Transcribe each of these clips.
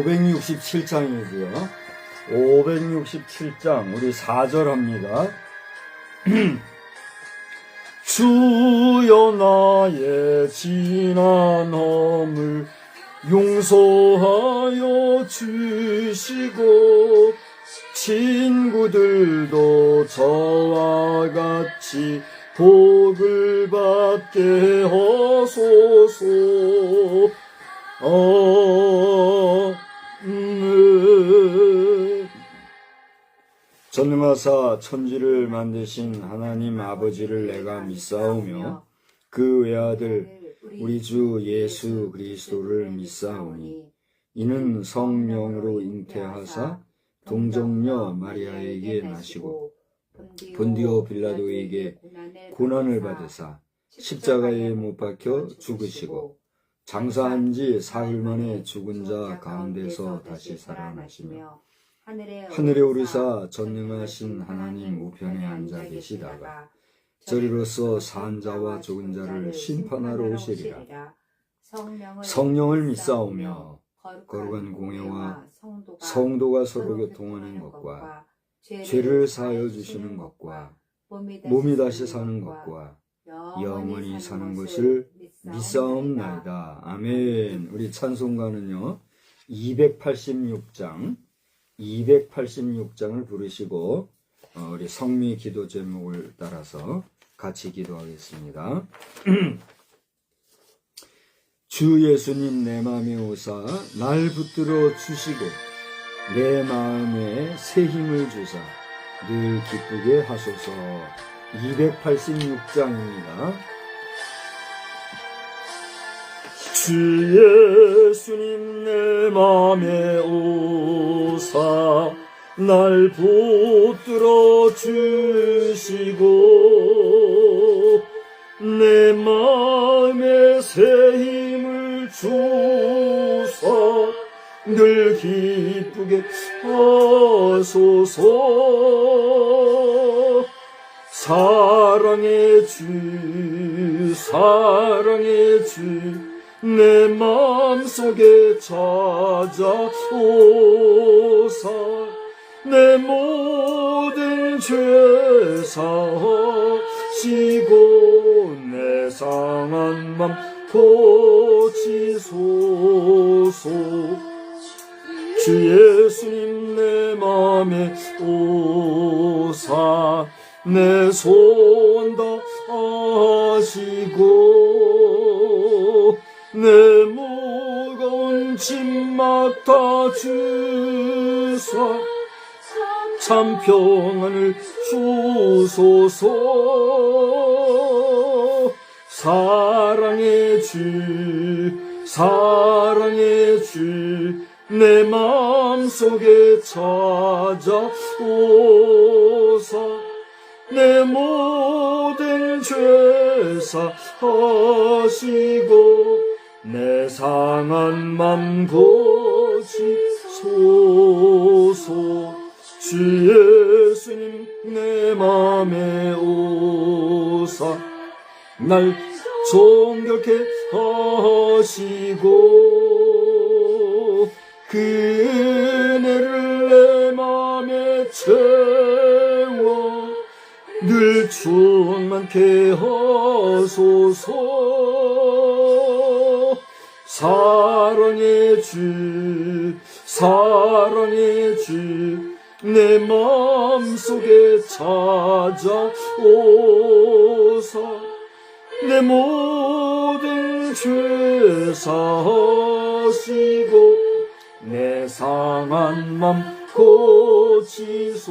567장이고요. 567장 우리 4절 합니다. 주여 나의 지난 허물 용서하여 주시고 친구들도 저와 같이 복을 받게 하소서. 전능하사 천지를 만드신 하나님 아버지를 내가 믿사오며 그 외아들 우리 주 예수 그리스도를 믿사오니 이는 성령으로 잉태하사 동정녀 마리아에게 나시고 본디오 빌라도에게 고난을 받으사 십자가에 못 박혀 죽으시고 장사한 지 사흘 만에 죽은 자 가운데서 다시 살아나시며 하늘에 오르사 전능하신 하나님 우편에 앉아 계시다가 저리로서 산 자와 죽은 자를 심판하러 오시리라. 성령을 믿사오며 거룩한 공회와 성도가 서로 교통하는 것과 죄를 사하여 주시는 것과 몸이 다시 사는 것과 영원히 사는 것을 믿사옵나이다. 아멘. 우리 찬송가는요 286장을 부르시고 우리 성미 기도 제목을 따라서 같이 기도하겠습니다. 주 예수님 내 마음에 오사 날 붙들어 주시고 내 마음에 새 힘을 주사 늘 기쁘게 하소서. 286장입니다. 주 예수님 내 맘에 오사 날 붙들어 주시고 내 맘에 새 힘을 주사 늘 기쁘게 하소서. 사랑의 주 내 맘속에 찾아오사 내 모든 죄 사하시고 내 상한 맘 고치소서. 주 예수님 내 맘에 오사 내 소원 다 아시고 내 무거운 짐막 다 주사 참 평안을 주소서. 사랑의 주 내 마음속에 찾아오사 내 모든 죄 사하시고 내 상한 맘 고치소서. 주 예수님 내 맘에 오사 날 정결케 하시고 그 은혜를 내 맘에 채워 늘 충만케 하소서. 사랑의 주, 사랑의 주, 내 마음속에 찾아오사 내 모든 죄 사하시고 내 상한 맘 고치소서.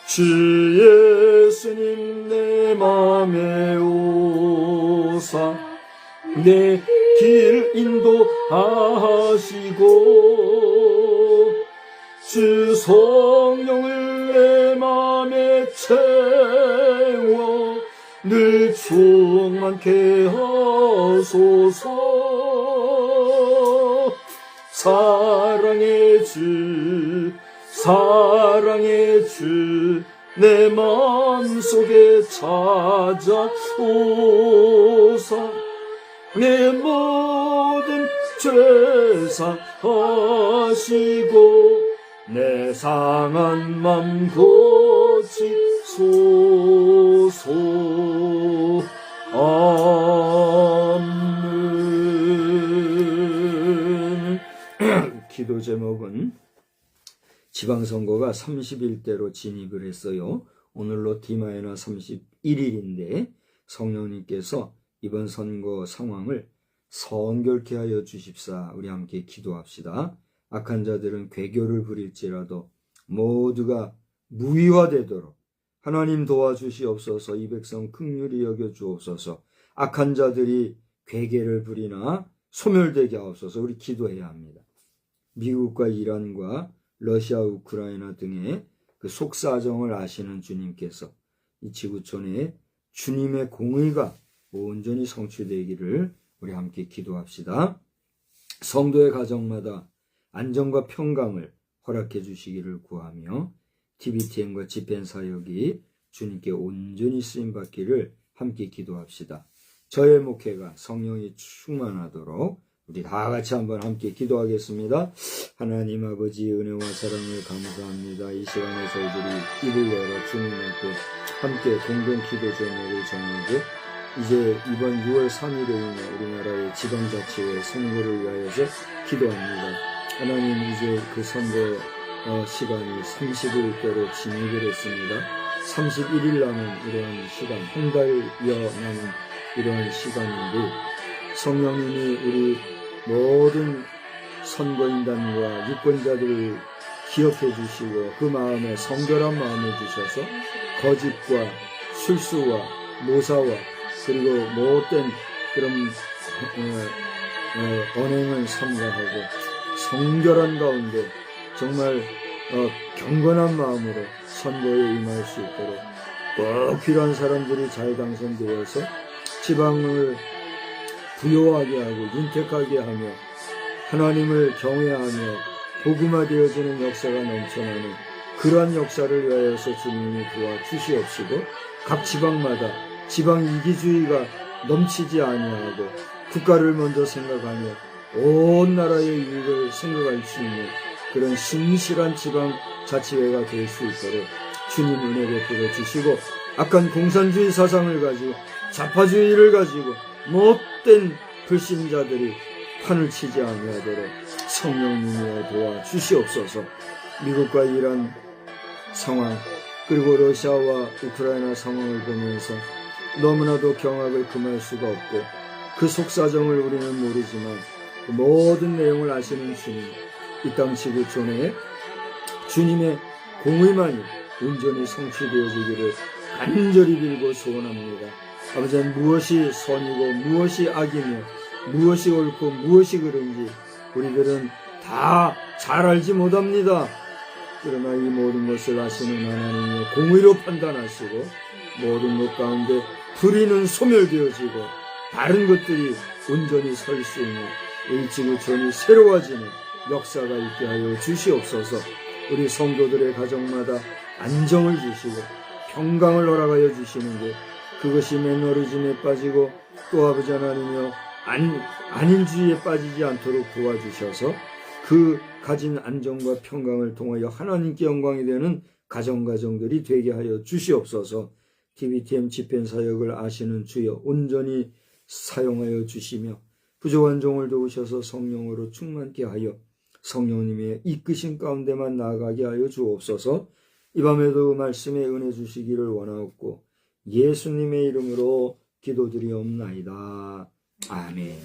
주 예수님 내 맘에 오사 내 길 인도하시고 주 성령을 내 맘에 채워 늘 충만케 하소서. 사랑의 주, 사랑의 주, 내 마음속에 찾아오사 내 모든 죄 사하시고 내 상한 맘 고치소서. 아멘. 기도 제목은 지방선거가 30일대로 진입을 했어요. 오늘로 D-31일인데 성령님께서 이번 선거 상황을 선결케 하여 주십사. 우리 함께 기도합시다. 악한 자들은 괴교를 부릴지라도 모두가 무위화되도록 하나님 도와주시옵소서. 이 백성 긍휼히 여겨 주옵소서. 악한 자들이 괴계를 부리나 소멸되게 하옵소서. 우리 기도해야 합니다. 미국과 이란과 러시아, 우크라이나 등의 그 속사정을 아시는 주님께서 이 지구촌에 주님의 공의가 온전히 성취되기를 우리 함께 기도합시다. 성도의 가정마다 안정과 평강을 허락해 주시기를 구하며 TBTM과 집행사역이 주님께 온전히 쓰임받기를 함께 기도합시다. 저의 목회가 성령이 충만하도록 우리 다 같이 한번 함께 기도하겠습니다. 하나님 아버지 은혜와 사랑을 감사합니다. 이 시간에 저희들이 입을 열어 주님 앞에 함께 공동 기도 제목을 정하고 이제 이번 6월 3일에 있는 우리나라의 지방자치회 선거를 위하여서 기도합니다. 하나님 이제 그 선거 시간이 30일대로 진입을 했습니다. 31일 남은 이러한 시간, 한 달여 남은 이러한 시간인데 성령님이 우리 모든 선거인단과 유권자들을 기억해 주시고 그 마음에 성결한 마음을 주셔서 거짓과 술수와 모사와 그리고 못된 그런 언행을 삼가하고 성결한 가운데 정말 경건한 마음으로 선거에 임할 수 있도록 꼭 필요한 사람들이 잘 당선되어서 지방을 부요하게 하고 윤택하게 하며 하나님을 경외하며 복음화되어지는 역사가 넘쳐나는 그러한 역사를 위하여서 주님이 도와주시옵시고 각 지방마다 지방 이기주의가 넘치지 아니하고 국가를 먼저 생각하며 온 나라의 이익을 생각할 수 있는 그런 신실한 지방 자치회가 될 수 있도록 주님 은혜 베풀어 주시고 악한 공산주의 사상을 가지고 좌파주의를 가지고 못된 불신자들이 판을 치지 아니하도록 성령님이여 도와주시옵소서. 미국과 이란 상황 그리고 러시아와 우크라이나 상황을 보면서 너무나도 경악을 금할 수가 없고 그 속사정을 우리는 모르지만 그 모든 내용을 아시는 주님, 이 땅 지구촌에 주님의 공의만이 온전히 성취되어지기를 간절히 빌고 소원합니다. 아버지, 무엇이 선이고 무엇이 악이며 무엇이 옳고 무엇이 그른지 우리들은 다 잘 알지 못합니다. 그러나 이 모든 것을 아시는 하나님의 공의로 판단하시고 모든 것 가운데 불의는 소멸되어지고 다른 것들이 온전히 설 수 있는 이 지구촌이 새로워지는 역사가 있게 하여 주시옵소서. 우리 성도들의 가정마다 안정을 주시고 평강을 허락하여 주시는 것, 그것이 매너리즘에 빠지고 또 아버지 하나님이여 안일주의에 빠지지 않도록 도와주셔서 그 가진 안정과 평강을 통하여 하나님께 영광이 되는 가정들이 되게 하여 주시옵소서. TBTM 집행사역을 아시는 주여 온전히 사용하여 주시며 부족한 종을 도우셔서 성령으로 충만케 하여 성령님의 이끄신 가운데만 나아가게 하여 주옵소서. 이 밤에도 말씀에 은혜 주시기를 원하옵고 예수님의 이름으로 기도드리옵나이다. 아멘.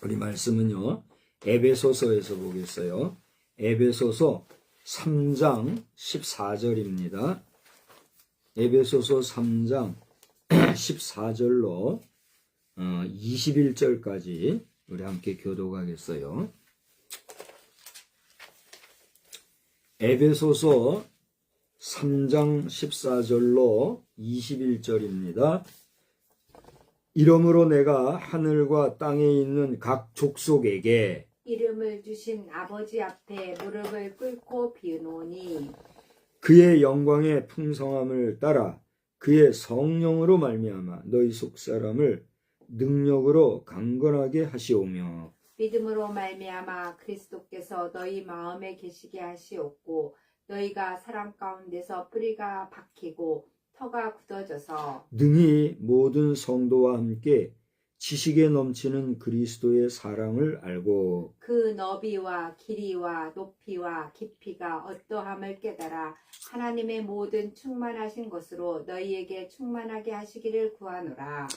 우리 말씀은요, 에베소서에서 보겠어요. 에베소서 3장 14절입니다. 에베소서 3장 14절로 21절까지 우리 함께 교독하겠어요. 에베소서 3장 14절로 21절입니다. 이러므로 내가 하늘과 땅에 있는 각 족속에게 이름을 주신 아버지 앞에 무릎을 꿇고 비우노니 그의 영광의 풍성함을 따라 그의 성령으로 말미암아 너희 속사람을 능력으로 강건하게 하시오며 믿음으로 말미암아 그리스도께서 너희 마음에 계시게 하시옵고 너희가 사랑 가운데서 뿌리가 박히고 터가 굳어져서 능히 모든 성도와 함께 지식에 넘치는 그리스도의 사랑을 알고 그 너비와 길이와 높이와 깊이가 어떠함을 깨달아 하나님의 모든 충만하신 것으로 너희에게 충만하게 하시기를 구하노라.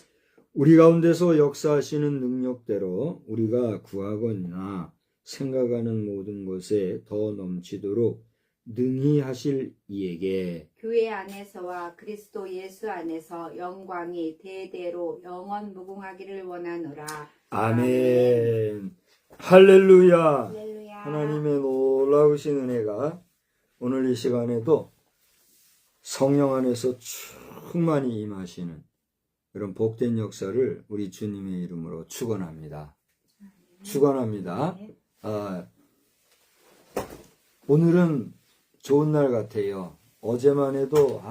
우리 가운데서 역사하시는 능력대로 우리가 구하거나 생각하는 모든 것에 더 넘치도록 능히 하실 이에게 교회 안에서와 그리스도 예수 안에서 영광이 대대로 영원 무궁하기를 원하노라. 아멘. 할렐루야. 할렐루야. 하나님의 놀라우신 은혜가 오늘 이 시간에도 성령 안에서 충만히 임하시는 그런 복된 역사를 우리 주님의 이름으로 축원합니다. 축원합니다. 오늘은 좋은 날 같아요. 어제만 해도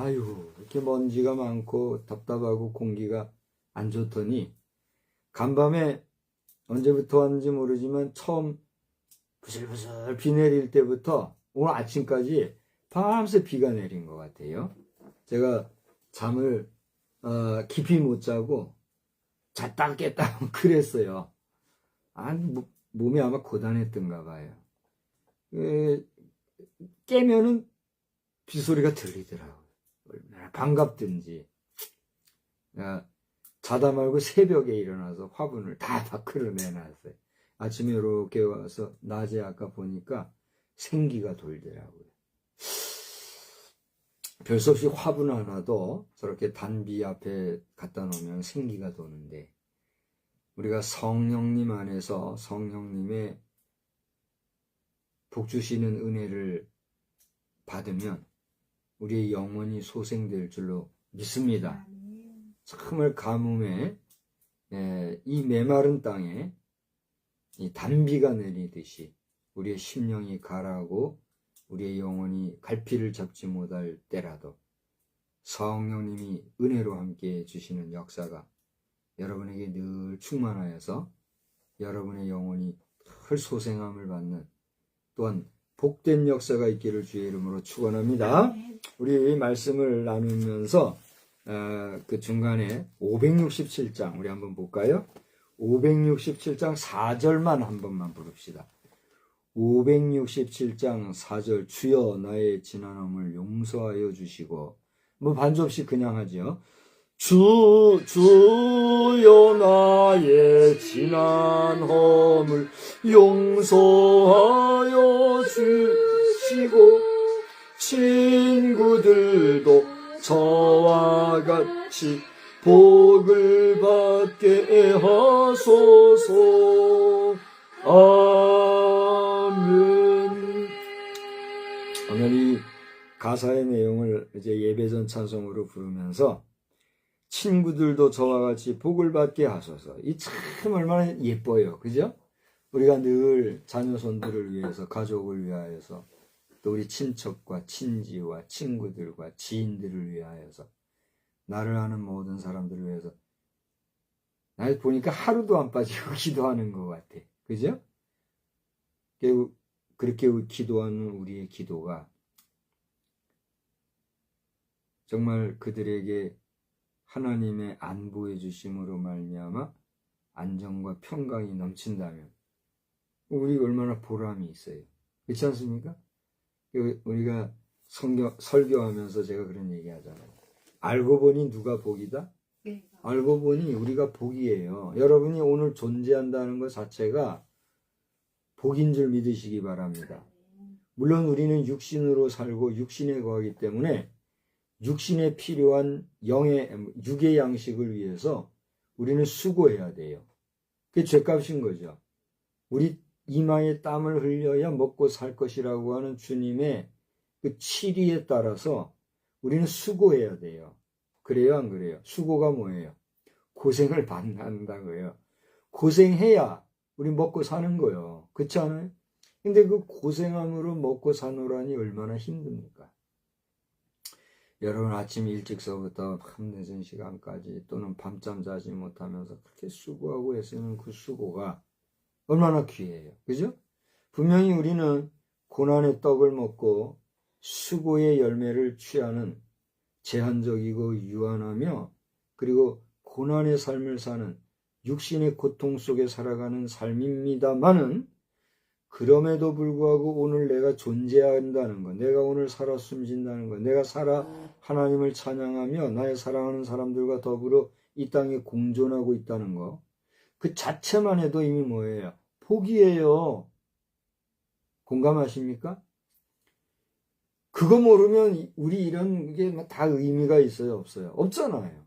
이렇게 먼지가 많고 답답하고 공기가 안 좋더니 간밤에 언제부터 왔는지 모르지만 처음 부슬부슬 비 내릴 때부터 오늘 아침까지 밤새 비가 내린 것 같아요. 제가 잠을 깊이 못 자고 잤다 깼다 그랬어요. 몸이 아마 고단했던가 봐요. 깨면은 빗소리가 들리더라고요. 얼마나 반갑든지. 자다 말고 새벽에 일어나서 화분을 다 밖으로 내놨어요. 아침에 이렇게 와서 낮에 아까 보니까 생기가 돌더라고요. 별 수 없이 화분 하나도 저렇게 단비 앞에 갖다 놓으면 생기가 도는데 우리가 성령님 안에서 성령님의 복 주시는 은혜를 받으면 우리의 영혼이 소생될 줄로 믿습니다. 정말 가뭄에 이 메마른 땅에 이 단비가 내리듯이 우리의 심령이 가라고 우리의 영혼이 갈피를 잡지 못할 때라도 성령님이 은혜로 함께 주시는 역사가 여러분에게 늘 충만하여서 여러분의 영혼이 늘 소생함을 받는 또한 복된 역사가 있기를 주의 이름으로 축원합니다. 우리 말씀을 나누면서 그 중간에 567장 우리 한번 볼까요? 567장 4절만 한 번만 부릅시다. 567장 4절 주여 나의 지난함을 용서하여 주시고 반주 없이 그냥 하죠. 주여 나의 지난함을 용서하여 주시고 친구들도 저와 같이 복을 받게 하소서. 아멘. 오늘 이 가사의 내용을 이제 예배전 찬송으로 부르면서 친구들도 저와 같이 복을 받게 하소서. 이 참 얼마나 예뻐요. 그죠? 우리가 늘 자녀손들을 위해서, 가족을 위하여서, 또 우리 친척과 친지와 친구들과 지인들을 위하여서, 나를 아는 모든 사람들을 위해서, 날 보니까 하루도 안 빠지고 기도하는 것 같아. 그죠? 그렇게 기도하는 우리의 기도가 정말 그들에게 하나님의 안보해 주심으로 말미암아 안정과 평강이 넘친다면 우리가 얼마나 보람이 있어요. 그렇지 않습니까? 우리가 설교하면서 제가 그런 얘기 하잖아요. 알고 보니 누가 복이다? 네. 알고 보니 우리가 복이에요. 여러분이 오늘 존재한다는 것 자체가 복인 줄 믿으시기 바랍니다. 물론 우리는 육신으로 살고 육신에 거하기 때문에 육신에 필요한 육의 양식을 위해서 우리는 수고해야 돼요. 그게 죄값인 거죠. 우리 이마에 땀을 흘려야 먹고 살 것이라고 하는 주님의 그 치리에 따라서 우리는 수고해야 돼요. 그래요, 안 그래요? 수고가 뭐예요? 고생을 받는다고요. 고생해야 우리 먹고 사는 거예요. 그렇지 않아요? 근데 그 고생함으로 먹고 사노라니 얼마나 힘듭니까? 여러분 아침 일찍서부터 밤늦은 시간까지 또는 밤잠 자지 못하면서 그렇게 수고하고 애쓰는 그 수고가 얼마나 귀해요. 그죠? 분명히 우리는 고난의 떡을 먹고 수고의 열매를 취하는 제한적이고 유한하며 그리고 고난의 삶을 사는 육신의 고통 속에 살아가는 삶입니다마는 그럼에도 불구하고 오늘 내가 존재한다는 것, 내가 오늘 살아 숨진다는 것, 내가 살아 하나님을 찬양하며 나의 사랑하는 사람들과 더불어 이 땅에 공존하고 있다는 것, 그 자체만 해도 이미 뭐예요? 복이에요. 공감하십니까? 그거 모르면 우리 이런 게 다 의미가 있어요? 없어요? 없잖아요.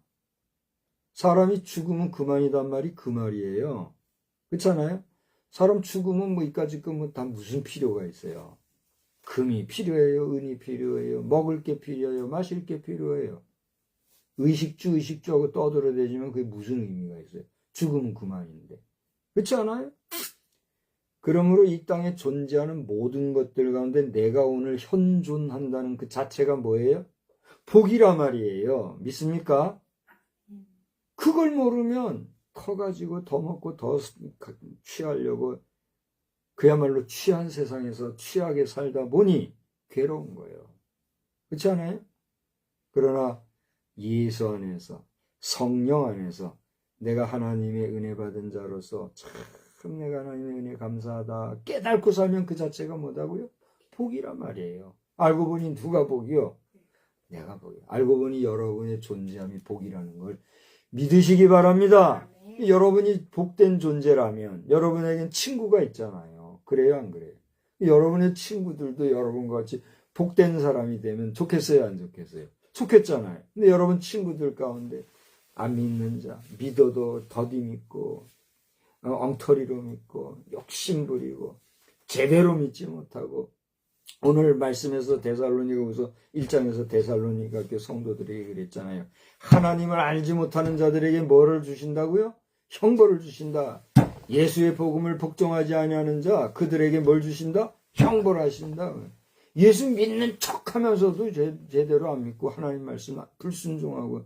사람이 죽으면 그만이단 말이 그 말이에요. 그렇잖아요? 사람 죽으면 뭐 이까짓 거 다 무슨 필요가 있어요? 금이 필요해요? 은이 필요해요? 먹을 게 필요해요? 마실 게 필요해요? 의식주 하고 떠들어대지만 그게 무슨 의미가 있어요? 죽으면 그만인데. 그렇지 않아요? 그러므로 이 땅에 존재하는 모든 것들 가운데 내가 오늘 현존한다는 그 자체가 뭐예요? 복이라 말이에요. 믿습니까? 그걸 모르면 커가지고 더 먹고 더 취하려고 그야말로 취한 세상에서 취하게 살다 보니 괴로운 거예요. 그렇지 않아요? 그러나 예수 안에서 성령 안에서 내가 하나님의 은혜 받은 자로서 참 내가 하나님의 은혜 감사하다 깨닫고 살면 그 자체가 뭐다고요? 복이란 말이에요. 알고 보니 누가 복이요? 내가 복이요. 알고 보니 여러분의 존재함이 복이라는 걸 믿으시기 바랍니다. 여러분이 복된 존재라면 여러분에겐 친구가 있잖아요. 그래요, 안 그래요? 여러분의 친구들도 여러분과 같이 복된 사람이 되면 좋겠어요, 안 좋겠어요? 좋겠잖아요. 근데 여러분 친구들 가운데 안 믿는 자, 믿어도 더디 믿고 엉터리로 믿고 욕심부리고 제대로 믿지 못하고 오늘 말씀에서 데살로니가후서 1장에서 데살로니가 교회 성도들에게 그랬잖아요. 하나님을 알지 못하는 자들에게 뭐를 주신다고요? 형벌을 주신다. 예수의 복음을 복종하지 아니하는 자 그들에게 뭘 주신다? 형벌하신다. 예수 믿는 척하면서도 제대로 안 믿고 하나님 말씀 불순종하고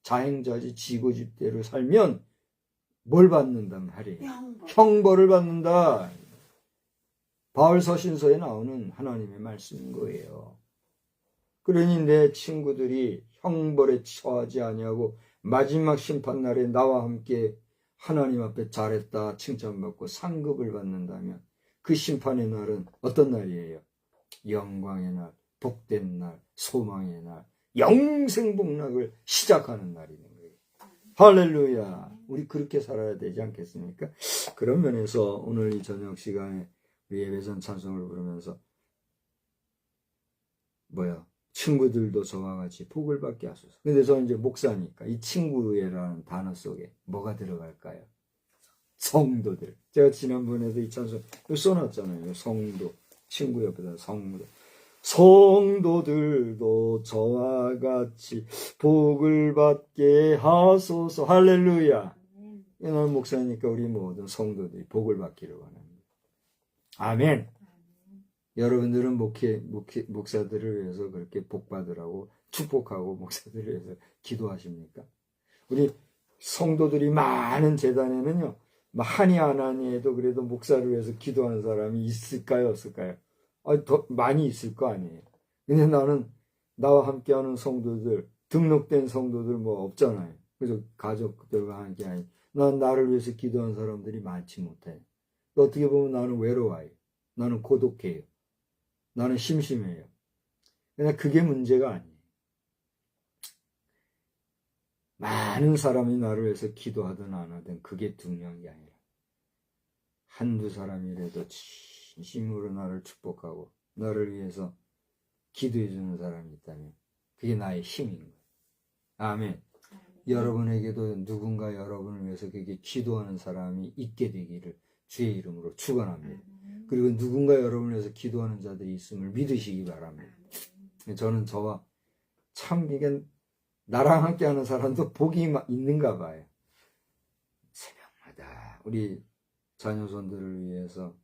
자행자지 지고집대로 살면 뭘 받는단 말이에요? 형벌을 받는다. 바울 서신서에 나오는 하나님의 말씀인 거예요. 그러니 내 친구들이 형벌에 처하지 아니하고 마지막 심판날에 나와 함께 하나님 앞에 잘했다 칭찬받고 상급을 받는다면 그 심판의 날은 어떤 날이에요? 영광의 날, 복된 날, 소망의 날, 영생복락을 시작하는 날이 있는 거예요. 할렐루야. 우리 그렇게 살아야 되지 않겠습니까? 그런 면에서 오늘 이 저녁 시간에 우리 예배전 찬송을 부르면서 친구들도 저와 같이 복을 받게 하소서. 근데 저는 이제 목사니까 이 친구라는 단어 속에 뭐가 들어갈까요? 성도들. 제가 지난번에도 이 찬송 써놨잖아요. 성도. 친구 옆에다 성도. 성도들도 저와 같이 복을 받게 하소서. 할렐루야. 나는 목사니까 우리 모든 성도들이 복을 받기를 원합니다. 아멘. 여러분들은 목사들을 위해서 그렇게 복 받으라고 축복하고 목사들을 위해서 기도하십니까? 우리 성도들이 많은 재단에는요, 하니 안 하니 해도 그래도 목사를 위해서 기도하는 사람이 있을까요, 없을까요? 더 많이 있을 거 아니에요. 근데 나는 나와 함께하는 성도들 등록된 성도들 뭐 없잖아요. 그래서 가족들과 함께 하니 난 나를 위해서 기도하는 사람들이 많지 못해. 어떻게 보면 나는 외로워요. 나는 고독해요. 나는 심심해요. 그러나 그게 문제가 아니에요. 많은 사람이 나를 위해서 기도하든 안 하든 그게 중요한 게 아니라 한두 사람이라도 진심으로 나를 축복하고 나를 위해서 기도해 주는 사람이 있다면 그게 나의 힘인 거예요. 아멘. 여러분에게도 누군가 여러분을 위해서 그렇게 기도하는 사람이 있게 되기를 주의 이름으로 축원합니다. 그리고 누군가 여러분을 위해서 기도하는 자들이 있음을 믿으시기 바랍니다. 저는 저와 참 이게 나랑 함께 하는 사람도 복이 있는가 봐요. 새벽마다 우리 자녀손들을 위해서,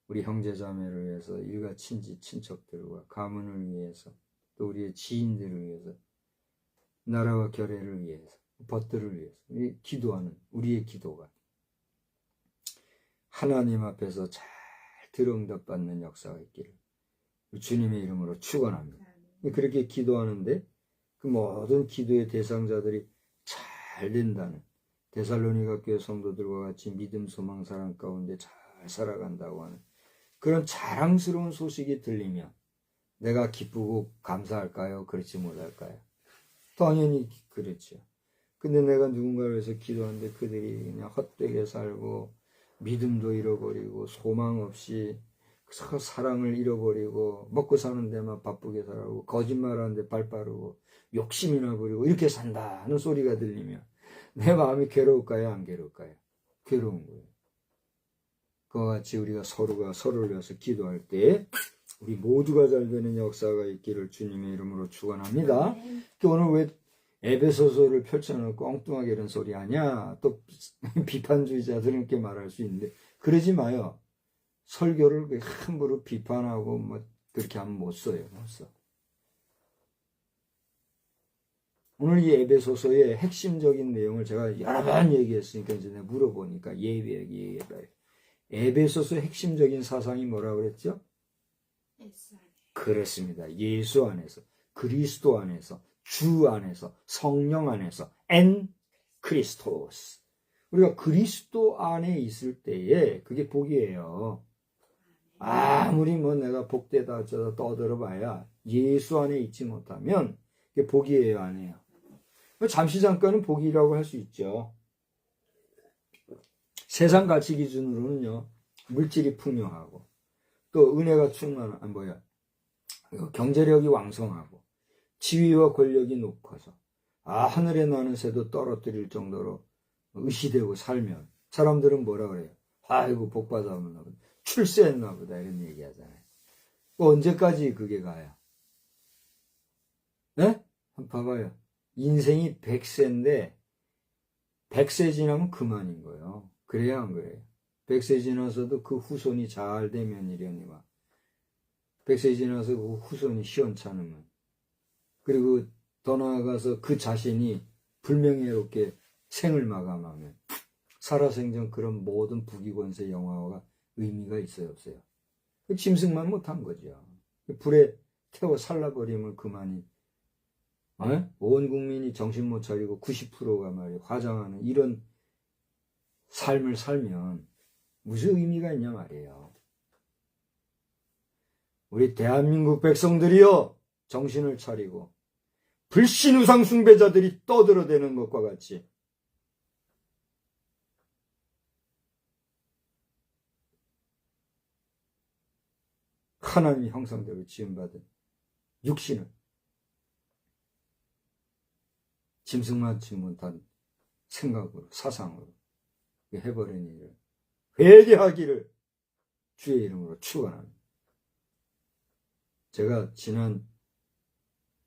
우리 형제자매를 위해서, 일가 친지 친척들과 가문을 위해서, 또 우리의 지인들을 위해서, 나라와 결례를 위해서, 벗들을 위해서 기도하는 우리의 기도가 하나님 앞에서 잘 들응답받는 역사가 있기를 주님의 이름으로 축원합니다. 그렇게 기도하는데 그 모든 기도의 대상자들이 잘 된다는, 데살로니가 교회 성도들과 같이 믿음, 소망, 사랑 가운데 잘 살아간다고 하는 그런 자랑스러운 소식이 들리면 내가 기쁘고 감사할까요? 그렇지 못할까요? 당연히 그렇죠. 근데 내가 누군가를 위해서 기도하는데 그들이 그냥 헛되게 살고 믿음도 잃어버리고 소망 없이 사랑을 잃어버리고 먹고 사는 데만 바쁘게 살고 거짓말하는데 발 빠르고 욕심이나 부리고 이렇게 산다 하는 소리가 들리면 내 마음이 괴로울까요? 안 괴로울까요? 괴로운 거예요. 그와 같이 우리가 서로가 서로를 위해서 기도할 때 우리 모두가 잘 되는 역사가 있기를 주님의 이름으로 축원합니다. 오늘 왜 에베소서를 펼쳐놓고 엉뚱하게 이런 소리 하냐? 또 비판주의자들은 이렇게 말할 수 있는데 그러지 마요. 설교를 함부로 비판하고 뭐 그렇게 하면 못 써요. 못 써. 오늘 이 에베소서의 핵심적인 내용을 제가 여러 번 얘기했으니까 이제 내가 물어보니까 얘기해봐요. 에베소서의 핵심적인 사상이 뭐라고 그랬죠? 예수 안에. 그렇습니다. 예수 안에서, 그리스도 안에서, 주 안에서, 성령 안에서, 엔 크리스토스. 우리가 그리스도 안에 있을 때에 그게 복이에요. 아무리 뭐 내가 복되다 어쩌다 떠들어봐야 예수 안에 있지 못하면 그게 복이에요, 아니에요? 잠시 잠깐은 복이라고 할 수 있죠. 세상 가치 기준으로는요, 물질이 풍요하고, 또 은혜가 경제력이 왕성하고, 지위와 권력이 높아서, 하늘에 나는 새도 떨어뜨릴 정도로 의시되고 살면, 사람들은 뭐라 그래요? 아이고, 복 받아오나 보다. 출세했나 보다. 이런 얘기 하잖아요. 언제까지 그게 가요? 네? 한번 봐봐요. 인생이 100세인데, 100세 지나면 그만인 거예요. 그래야 안 그래요? 100세 지나서도 그 후손이 잘 되면이려니와 100세 지나서 그 후손이 시원찮으면, 그리고 더 나아가서 그 자신이 불명예롭게 생을 마감하면 살아생전 그런 모든 부귀권세 영화가 의미가 있어요, 없어요? 짐승만 못한 거죠. 불에 태워 살라버리면 그만이, 온 국민이 정신 못 차리고 90%가 말이에요, 화장하는 이런 삶을 살면 무슨 의미가 있냐 말이에요. 우리 대한민국 백성들이요, 정신을 차리고 불신 우상 숭배자들이 떠들어대는 것과 같이 하나님의 형상대로 지음받은 육신을 짐승만치 못한 생각으로, 사상으로 해버린 일을 회개하기를 주의 이름으로 축원합니다. 제가 지난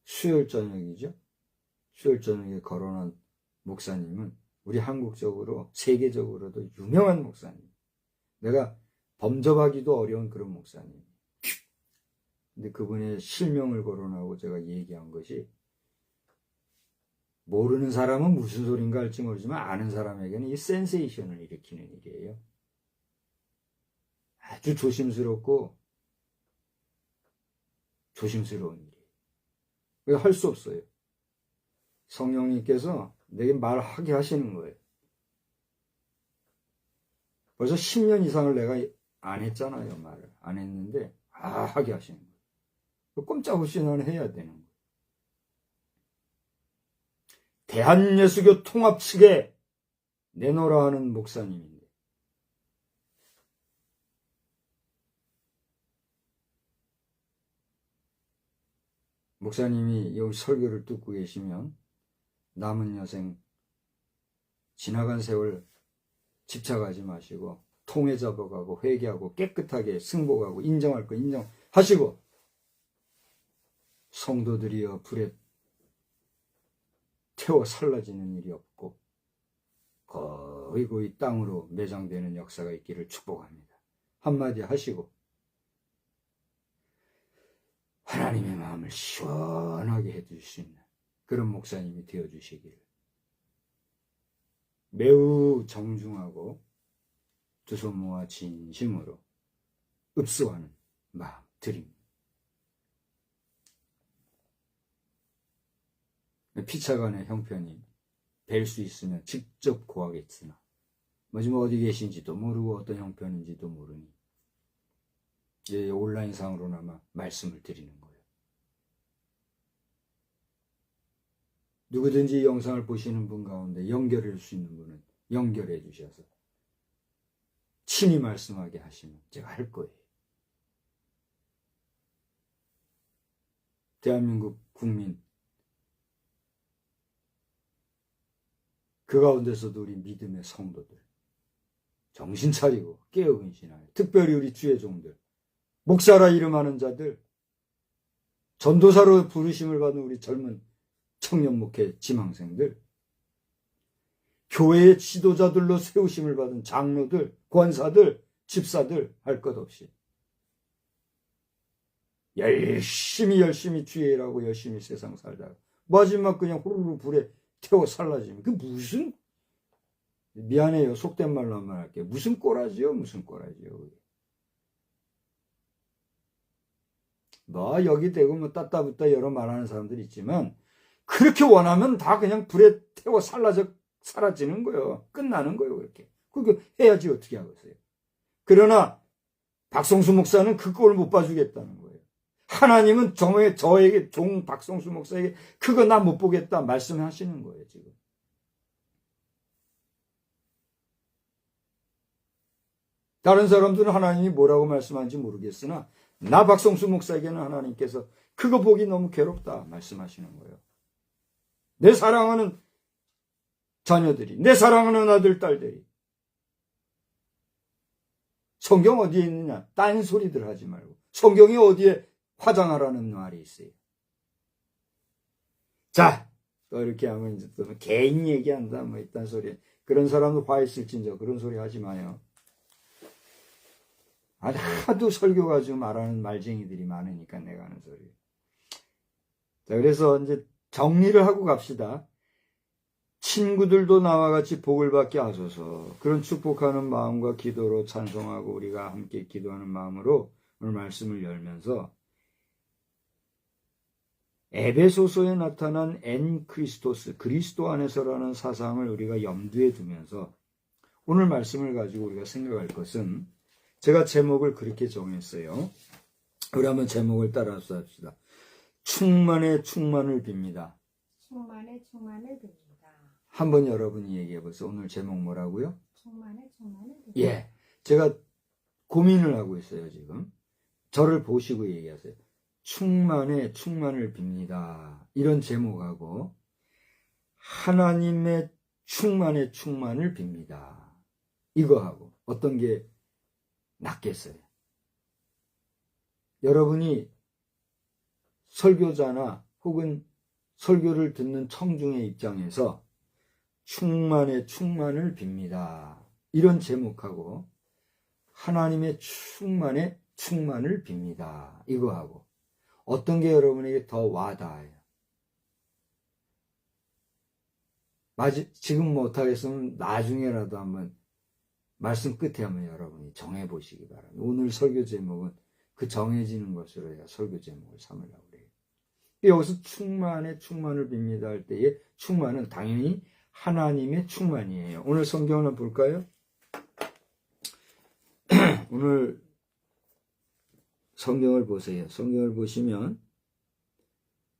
수요일 저녁이죠. 수요일 저녁에 거론한 목사님은 우리 한국적으로 세계적으로도 유명한 목사님. 내가 범접하기도 어려운 그런 목사님. 근데 그분의 실명을 거론하고 제가 얘기한 것이, 모르는 사람은 무슨 소린가 할지 모르지만 아는 사람에게는 이 센세이션을 일으키는 일이에요. 아주 조심스럽고 조심스러운 일이에요. 왜 할 수 없어요. 성령님께서 내게 말하게 하시는 거예요. 벌써 10년 이상을 내가 안 했잖아요. 말을 안 했는데 하게 하시는 거예요. 꼼짝없이 나는 해야 되는 거예요. 대한예수교 통합 측에 내놓으라 하는 목사님인데 목사님이 여기 설교를 듣고 계시면 남은 여생 지나간 세월 집착하지 마시고 통해 잡아가고 회개하고 깨끗하게 승복하고 인정할 거 인정하시고 성도들이여 불에 태워 살라지는 일이 없고 거의 땅으로 매장되는 역사가 있기를 축복합니다. 한마디 하시고 하나님의 마음을 시원하게 해줄 수 있는 그런 목사님이 되어주시기를 매우 정중하고 두 손 모아 진심으로 읍수하는 마음 드립니다. 피차간의 형편이 뵐 수 있으면 직접 구하겠으나 지금 어디 계신지도 모르고 어떤 형편인지도 모르니 온라인상으로나마 말씀을 드리는 거예요. 누구든지 이 영상을 보시는 분 가운데 연결할 수 있는 분은 연결해 주셔서 친히 말씀하게 하시면 제가 할 거예요. 대한민국 국민 그 가운데서도 우리 믿음의 성도들 정신 차리고 깨어 근신하여 특별히 우리 주의 종들 목사라 이름하는 자들 전도사로 부르심을 받은 우리 젊은 청년 목회 지망생들 교회의 지도자들로 세우심을 받은 장로들 권사들 집사들 할 것 없이 열심히 주의 일하고 열심히 세상 살다가 마지막 그냥 후루루 불에 태워 살라지면 그 무슨 미안해요 속된 말로 한번 할게요. 무슨 꼬라지요 무슨 꼬라지요. 여기 대고 따따붙다 여러 말하는 사람들이 있지만 그렇게 원하면 다 그냥 불에 태워 사라지는 거예요. 끝나는 거예요. 그렇게 그렇게 해야지 어떻게 하겠어요. 그러나 박성수 목사는 그 꼴을 못 봐주겠다는 거예요. 하나님은 저에게 종 박성수 목사에게 그거 나 못 보겠다 말씀하시는 거예요. 지금 다른 사람들은 하나님이 뭐라고 말씀하는지 모르겠으나 나 박성수 목사에게는 하나님께서 그거 보기 너무 괴롭다 말씀하시는 거예요. 내 사랑하는 자녀들이 내 사랑하는 아들 딸들이 성경 어디에 있느냐 딴소리들 하지 말고 성경이 어디에 화장하라는 말이 있어요. 자, 또 이렇게 하면 이제 또 개인 얘기한다 이딴 소리 그런 사람도 화 있을진저 그런 소리 하지 마요. 하도 설교 가지고 말하는 말쟁이들이 많으니까 내가 하는 소리. 자, 그래서 이제 정리를 하고 갑시다. 친구들도 나와 같이 복을 받게 하소서. 그런 축복하는 마음과 기도로 찬송하고 우리가 함께 기도하는 마음으로 오늘 말씀을 열면서 에베소서에 나타난 엔 크리스토스, 그리스도 안에서라는 사상을 우리가 염두에 두면서 오늘 말씀을 가지고 우리가 생각할 것은 제가 제목을 그렇게 정했어요. 우리 한번 제목을 따라서 합시다. 충만의 충만을 빕니다. 충만의 충만을 빕니다. 한번 여러분이 얘기해 보세요. 오늘 제목 뭐라고요? 충만의 충만을 빕니다. 예, 제가 고민을 하고 있어요. 지금 저를 보시고 얘기하세요. 충만의 충만을 빕니다. 이런 제목하고 하나님의 충만의 충만을 빕니다. 이거하고 어떤 게 낫겠어요? 여러분이 설교자나 혹은 설교를 듣는 청중의 입장에서 충만의 충만을 빕니다. 이런 제목하고 하나님의 충만의 충만을 빕니다. 이거하고 어떤 게 여러분에게 더 와닿아요? 지금 못하겠으면 나중에라도 한번 말씀 끝에 한번 여러분이 정해보시기 바랍니다. 오늘 설교 제목은 그 정해지는 것으로 해야 설교 제목을 삼으려고 그래요. 여기서 충만을 빕니다 할 때의 충만은 당연히 하나님의 충만이에요. 오늘 성경을 한번 볼까요? 오늘 성경을 보세요. 성경을 보시면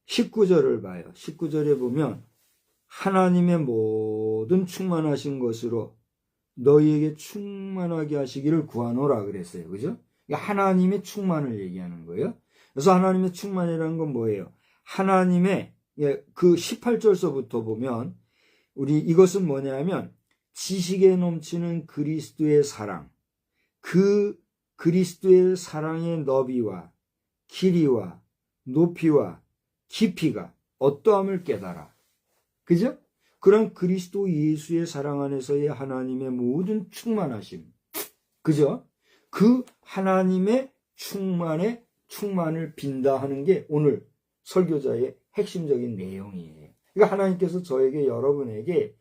19절을 봐요. 19절에 보면 하나님의 모든 충만하신 것으로 너희에게 충만하게 하시기를 구하노라 그랬어요. 그죠? 그러니까 하나님의 충만을 얘기하는 거예요. 그래서 하나님의 충만이라는 건 뭐예요? 하나님의 그 18절서부터 보면 우리 이것은 뭐냐면 지식에 넘치는 그리스도의 사랑, 그 그리스도의 사랑의 너비와 길이와 높이와 깊이가 어떠함을 깨달아. 그죠? 그런 그리스도 예수의 사랑 안에서의 하나님의 모든 충만하심. 그죠? 그 하나님의 충만을 빈다 하는 게 오늘 설교자의 핵심적인 내용이에요. 그러니까 하나님께서 저에게, 여러분에게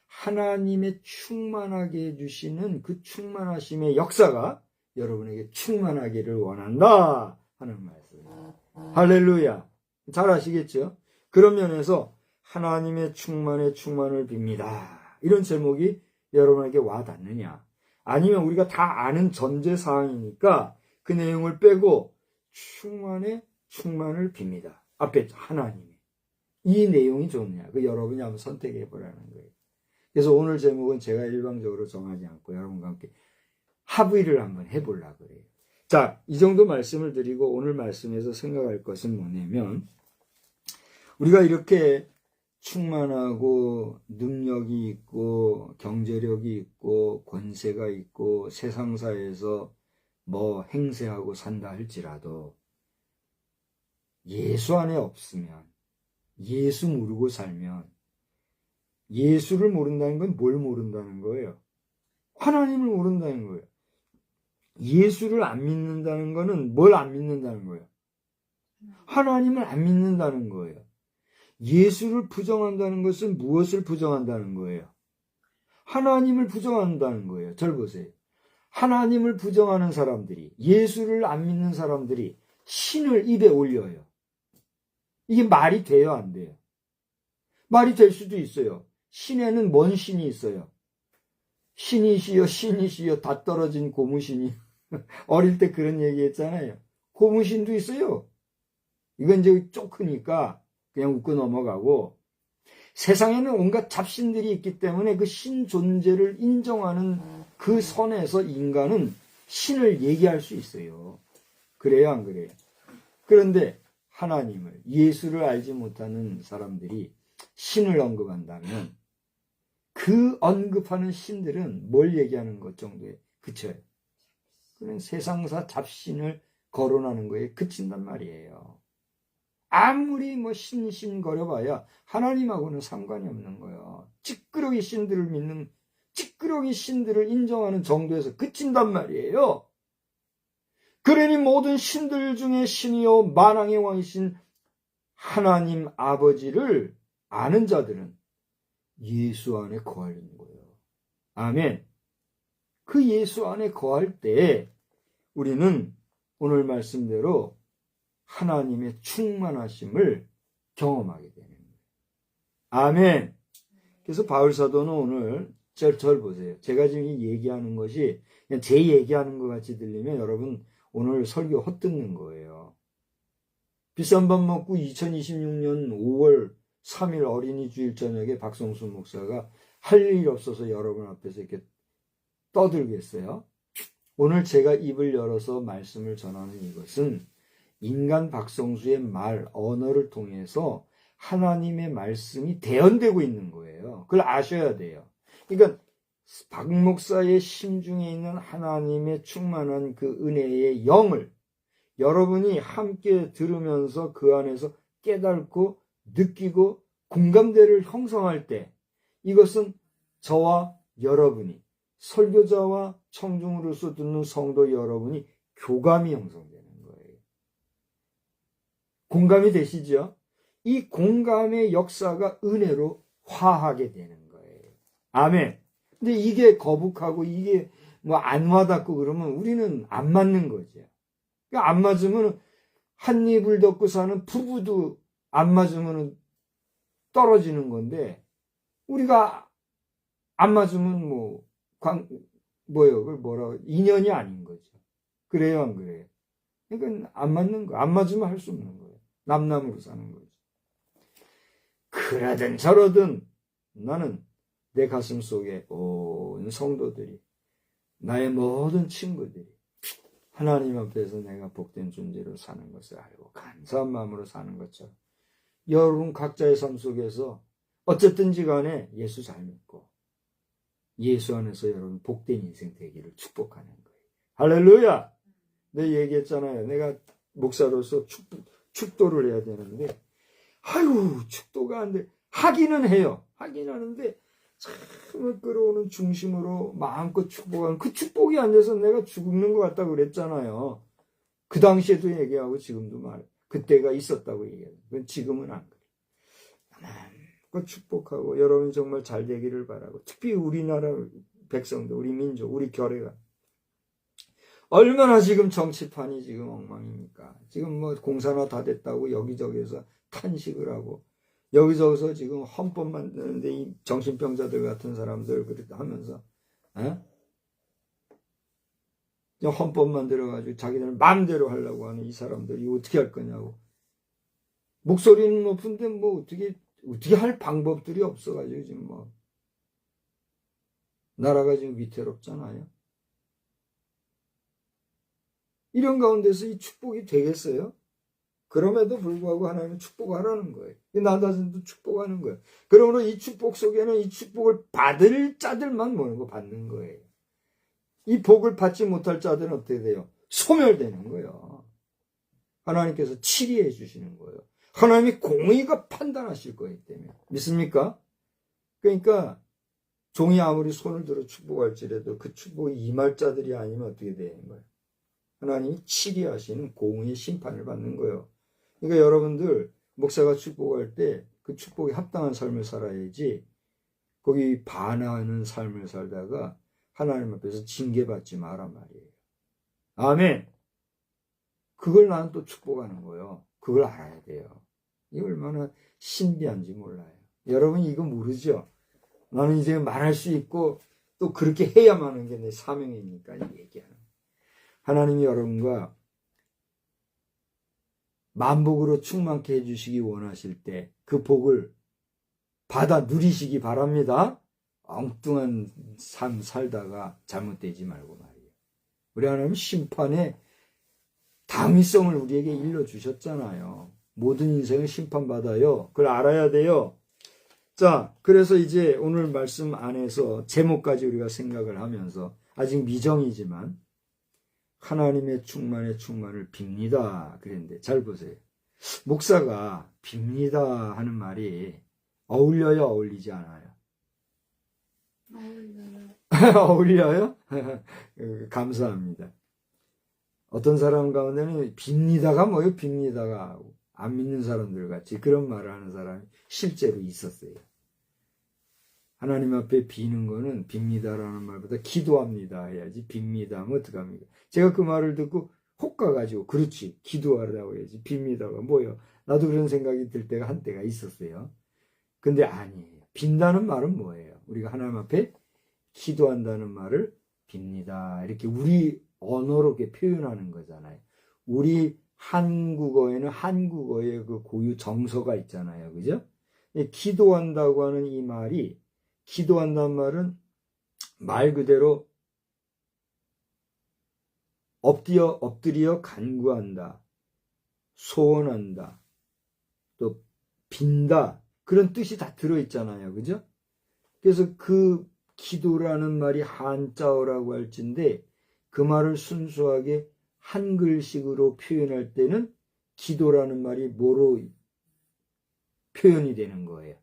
하나님의 충만하게 해주시는 그 충만하심의 역사가 여러분에게 충만하기를 원한다 하는 말씀이에요. 할렐루야. 잘 아시겠죠? 그런 면에서 하나님의 충만을 빕니다. 이런 제목이 여러분에게 와닿느냐? 아니면 우리가 다 아는 전제사항이니까 그 내용을 빼고 충만을 빕니다. 앞에 하나님이. 이 내용이 좋냐? 그 여러분이 한번 선택해 보라는 거예요. 그래서 오늘 제목은 제가 일방적으로 정하지 않고 여러분과 함께 합의를 한번 해보려고 그래요. 자, 이 정도 말씀을 드리고 오늘 말씀에서 생각할 것은 뭐냐면 우리가 이렇게 충만하고 능력이 있고 경제력이 있고 권세가 있고 세상사에서 뭐 행세하고 산다 할지라도 예수 안에 없으면, 예수 모르고 살면, 예수를 모른다는 건 뭘 모른다는 거예요? 하나님을 모른다는 거예요. 예수를 안 믿는다는 거는 뭘 안 믿는다는 거예요? 하나님을 안 믿는다는 거예요. 예수를 부정한다는 것은 무엇을 부정한다는 거예요? 하나님을 부정한다는 거예요. 절 보세요. 하나님을 부정하는 사람들이, 예수를 안 믿는 사람들이 신을 입에 올려요. 이게 말이 돼요, 안 돼요? 말이 될 수도 있어요. 신에는 뭔 신이 있어요? 신이시여 다 떨어진 고무신이. 어릴 때 그런 얘기 했잖아요. 고무신도 있어요. 이건 이제 쪼크니까 그냥 웃고 넘어가고, 세상에는 온갖 잡신들이 있기 때문에 그 신 존재를 인정하는 그 선에서 인간은 신을 얘기할 수 있어요. 그래요, 안 그래요? 그런데 하나님을, 예수를 알지 못하는 사람들이 신을 언급한다면 그 언급하는 신들은 뭘 얘기하는 것 정도에 그쳐요. 그런 세상사 잡신을 거론하는 거에 그친단 말이에요. 아무리 뭐 신거려봐야 하나님하고는 상관이 없는 거예요. 찌끄러기 신들을 믿는, 찌끄러기 신들을 인정하는 정도에서 그친단 말이에요. 그러니 모든 신들 중에 신이요 만왕의 왕이신 하나님 아버지를 아는 자들은 예수 안에 거하는 거예요. 아멘. 그 예수 안에 거할 때 우리는 오늘 말씀대로 하나님의 충만하심을 경험하게 되는 거예요. 아멘. 그래서 바울 사도는 오늘 절 보세요. 제가 지금 얘기하는 것이 그냥 제 얘기하는 것 같이 들리면 여러분 오늘 설교 헛듣는 거예요. 비싼 밥 먹고 2026년 5월 3일 어린이 주일 저녁에 박성수 목사가 할 일 없어서 여러분 앞에서 이렇게 떠들겠어요. 오늘 제가 입을 열어서 말씀을 전하는 이것은 인간 박성수의 말, 언어를 통해서 하나님의 말씀이 대언되고 있는 거예요. 그걸 아셔야 돼요. 그러니까 박 목사의 심중에 있는 하나님의 충만한 그 은혜의 영을 여러분이 함께 들으면서 그 안에서 깨닫고 느끼고 공감대를 형성할 때 이것은 저와 여러분이, 설교자와 청중으로서 듣는 성도 여러분이 교감이 형성되는 거예요. 공감이 되시죠? 이 공감의 역사가 은혜로 화하게 되는 거예요. 아멘. 근데 이게 거북하고 이게 뭐 안 와닿고 그러면 우리는 안 맞는 거죠. 그러니까 안 맞으면 한 입을 덮고 사는 부부도 안 맞으면 떨어지는 건데, 우리가 안 맞으면 뭐예요? 그걸 인연이 아닌 거죠. 그래요, 안 그래요? 그러니까 안 맞는 거, 안 맞으면 할 수 없는 거예요. 남남으로 사는 거죠. 그러든 저러든 나는 내 가슴 속에 온 성도들이, 나의 모든 친구들이 하나님 앞에서 내가 복된 존재로 사는 것을 알고 감사한 마음으로 사는 것처럼 여러분 각자의 삶 속에서 어쨌든지 간에 예수 잘 믿고 예수 안에서 여러분 복된 인생 되기를 축복하는 거예요. 할렐루야! 내가 얘기했잖아요. 내가 목사로서 축도를 해야 되는데, 아유, 축도가 안 돼. 하기는 해요. 하긴 하는데, 참 끌어오는 중심으로 마음껏 축복하는, 그 축복이 안 돼서 내가 죽는 것 같다고 그랬잖아요. 그 당시에도 얘기하고 지금도 말해. 그때가 있었다고 얘기해요. 그건 지금은 안 그래. 마음껏 축복하고 여러분이 정말 잘 되기를 바라고, 특히 우리나라 백성들, 우리 민족, 우리 교회가 얼마나 지금 정치판이 지금 엉망입니까? 지금 공사나 다 됐다고 여기저기서 탄식을 하고, 여기저기서 지금 헌법 만드는데 이 정신병자들 같은 사람들 그렇게 하면서, 헌법 만들어가지고 자기들 마음대로 하려고 하는 이 사람들이 어떻게 할 거냐고. 목소리는 높은데 어떻게 할 방법들이 없어가지고 지금 나라가 지금 위태롭잖아요. 이런 가운데서 이 축복이 되겠어요? 그럼에도 불구하고 하나님은 축복하라는 거예요. 나 자신도 축복하는 거예요. 그러므로 이 축복 속에는 이 축복을 받을 자들만 받는 거예요. 이 복을 받지 못할 자들은 어떻게 돼요? 소멸되는 거예요. 하나님께서 치리해 주시는 거예요. 하나님이 공의가 판단하실 거기 때문에. 믿습니까? 그러니까 종이 아무리 손을 들어 축복할지라도 그 축복이 임할 자들이 아니면 어떻게 되는 거예요? 하나님이 치리하시는 공의의 심판을 받는 거예요. 그러니까 여러분들 목사가 축복할 때 그 축복에 합당한 삶을 살아야지, 거기 반하는 삶을 살다가 하나님 앞에서 징계받지 마란 말이에요. 아멘. 그걸 나는 또 축복하는 거예요. 그걸 알아야 돼요. 이게 얼마나 신비한지 몰라요. 여러분 이거 모르죠? 나는 이제 말할 수 있고 또 그렇게 해야만 하는 게 내 사명이니까 얘기하는 거예요. 하나님이 여러분과 만복으로 충만케 해주시기 원하실 때 그 복을 받아 누리시기 바랍니다. 엉뚱한 삶 살다가 잘못되지 말고 말이에요. 우리 하나님 심판의 당위성을 우리에게 일러주셨잖아요. 모든 인생을 심판받아요. 그걸 알아야 돼요. 자, 그래서 이제 오늘 말씀 안에서 제목까지 우리가 생각을 하면서 아직 미정이지만 하나님의 충만의 충만을 빕니다. 그랬는데 잘 보세요. 목사가 빕니다 하는 말이 어울려요, 어울리지 않아요? 어울려요? 감사합니다. 어떤 사람 가운데는 빕니다가 뭐예요? 빕니다가 안 믿는 사람들 같이 그런 말을 하는 사람이 실제로 있었어요. 하나님 앞에 비는 거는 빕니다라는 말보다 기도합니다 해야지, 빕니다 하면 어떡합니까? 제가 그 말을 듣고 혹 가가지고, 그렇지, 기도하라고 해야지, 빕니다가 뭐예요? 나도 그런 생각이 들 때가 한때가 있었어요. 근데 아니에요. 빈다는 말은 뭐예요? 우리가 하나님 앞에 기도한다는 말을 빕니다, 이렇게 우리 언어로 이렇게 표현하는 거잖아요. 우리 한국어에는 한국어의 그 고유 정서가 있잖아요. 그죠? 기도한다고 하는 이 말이, 기도한다는 말은 말 그대로 엎드려 간구한다, 소원한다, 또 빈다, 그런 뜻이 다 들어있잖아요. 그죠? 그래서 그 기도라는 말이 한자어라고 할진데 그 말을 순수하게 한글식으로 표현할 때는 기도라는 말이 뭐로 표현이 되는 거예요?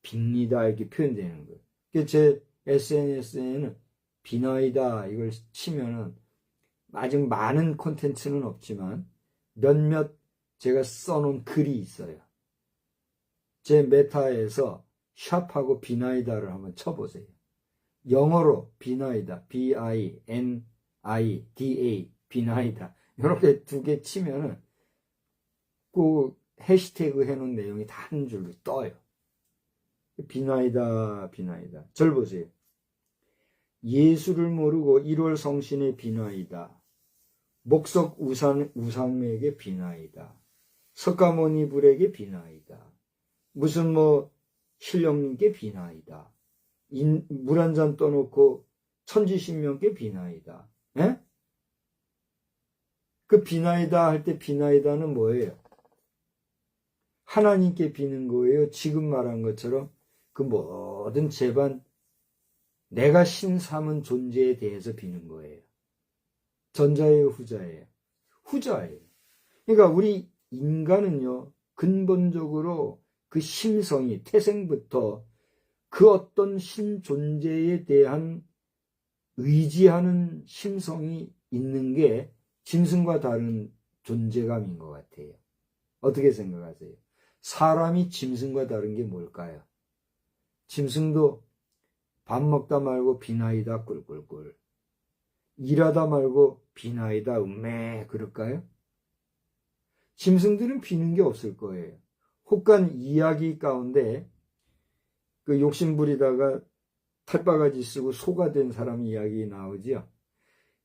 빕니다 이렇게 표현되는 거예요. 그래서 제 SNS에는 비나이다 이걸 치면은 아직 많은 콘텐츠는 없지만 몇몇 제가 써놓은 글이 있어요. 제 메타에서 샵하고 비나이다를 한번 쳐보세요. 영어로 비나이다, B-I-N-I-D-A, 비나이다 이렇게 두 개 치면은 그 해시태그 해놓은 내용이 다 한 줄로 떠요. 비나이다, 비나이다. 절 보세요. 예수를 모르고 1월 성신의 비나이다. 목석 우상에게 비나이다. 석가모니 불에게 비나이다. 무슨 신령님께 비나이다. 물 한 잔 떠놓고 천지신명께 비나이다. 예? 그 비나이다 할 때 비나이다는 뭐예요? 하나님께 비는 거예요. 지금 말한 것처럼 그 모든 재반 내가 신 삼은 존재에 대해서 비는 거예요. 전자예요, 후자예요? 후자예요. 그러니까 우리 인간은요, 근본적으로 그 심성이 태생부터 그 어떤 신 존재에 대한 의지하는 심성이 있는 게 짐승과 다른 존재감인 것 같아요. 어떻게 생각하세요? 사람이 짐승과 다른 게 뭘까요? 짐승도 밥 먹다 말고 비나이다 꿀꿀꿀, 일하다 말고 비나이다 음매 그럴까요? 짐승들은 비는 게 없을 거예요. 혹간 이야기 가운데 그 욕심부리다가 탈바가지 쓰고 소가 된 사람 이야기 나오지요.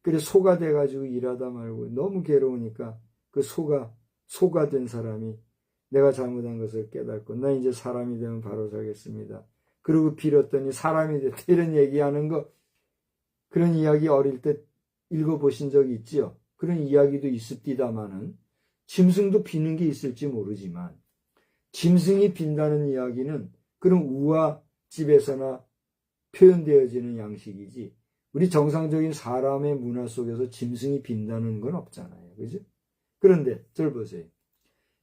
그래서 소가 돼가지고 일하다 말고 너무 괴로우니까 그 소가 된 사람이 내가 잘못한 것을 깨닫고 나 이제 사람이 되면 바로 살겠습니다. 그리고 빌었더니 사람이 됐다 이런 얘기하는 거, 그런 이야기 어릴 때 읽어보신 적이 있지요. 그런 이야기도 있습니다마는 짐승도 비는 게 있을지 모르지만 짐승이 빈다는 이야기는 그런 우화집에서나 표현되어지는 양식이지 우리 정상적인 사람의 문화 속에서 짐승이 빈다는 건 없잖아요. 그죠? 그런데 절 보세요.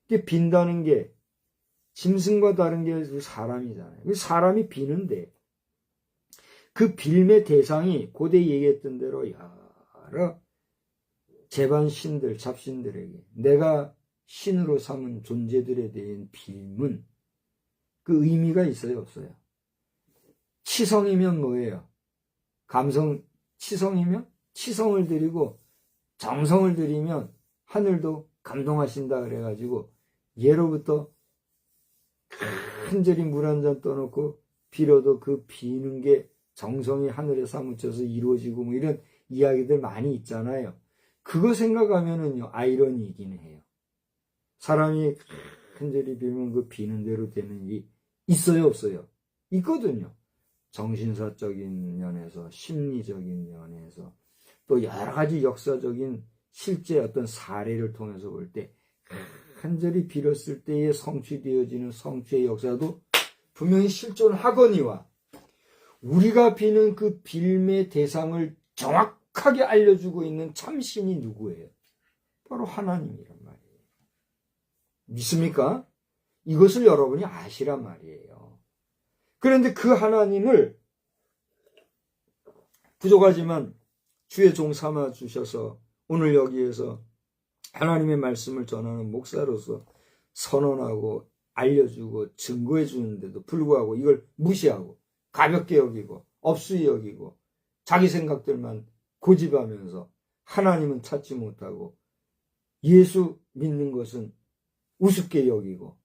이게 빈다는 게 짐승과 다른 게 사람이잖아요. 사람이 비는데 그 빌매 대상이 고대 얘기했던 대로 여러 재반 신들, 잡신들에게 내가 신으로 삼은 존재들에 대한 빌문, 그 의미가 있어요, 없어요? 치성이면 뭐예요? 치성이면 치성을 드리고 정성을 드리면 하늘도 감동하신다 그래가지고 예로부터 간절히 물 한 잔 떠놓고 빌어도 그 비는 게 정성이 하늘에 사무쳐서 이루어지고 이런 이야기들 많이 있잖아요. 그거 생각하면은요, 아이러니이긴 해요. 사람이 간절히 빌면 그 비는 대로 되는 일이 있어요, 없어요? 있거든요. 정신사적인 면에서, 심리적인 면에서, 또 여러 가지 역사적인 실제 어떤 사례를 통해서 볼 때 간절히 빌었을 때에 성취되어지는 성취의 역사도 분명히 실존하거니와 우리가 비는 그 빌매 대상을 정확하게 알려주고 있는 참신이 누구예요? 바로 하나님이란 말이에요. 믿습니까? 이것을 여러분이 아시란 말이에요. 그런데 그 하나님을 부족하지만 주의 종 삼아 주셔서 오늘 여기에서 하나님의 말씀을 전하는 목사로서 선언하고 알려주고 증거해 주는데도 불구하고 이걸 무시하고 가볍게 여기고 업수히 여기고 자기 생각들만 고집하면서 하나님은 찾지 못하고 예수 믿는 것은 우습게 여기고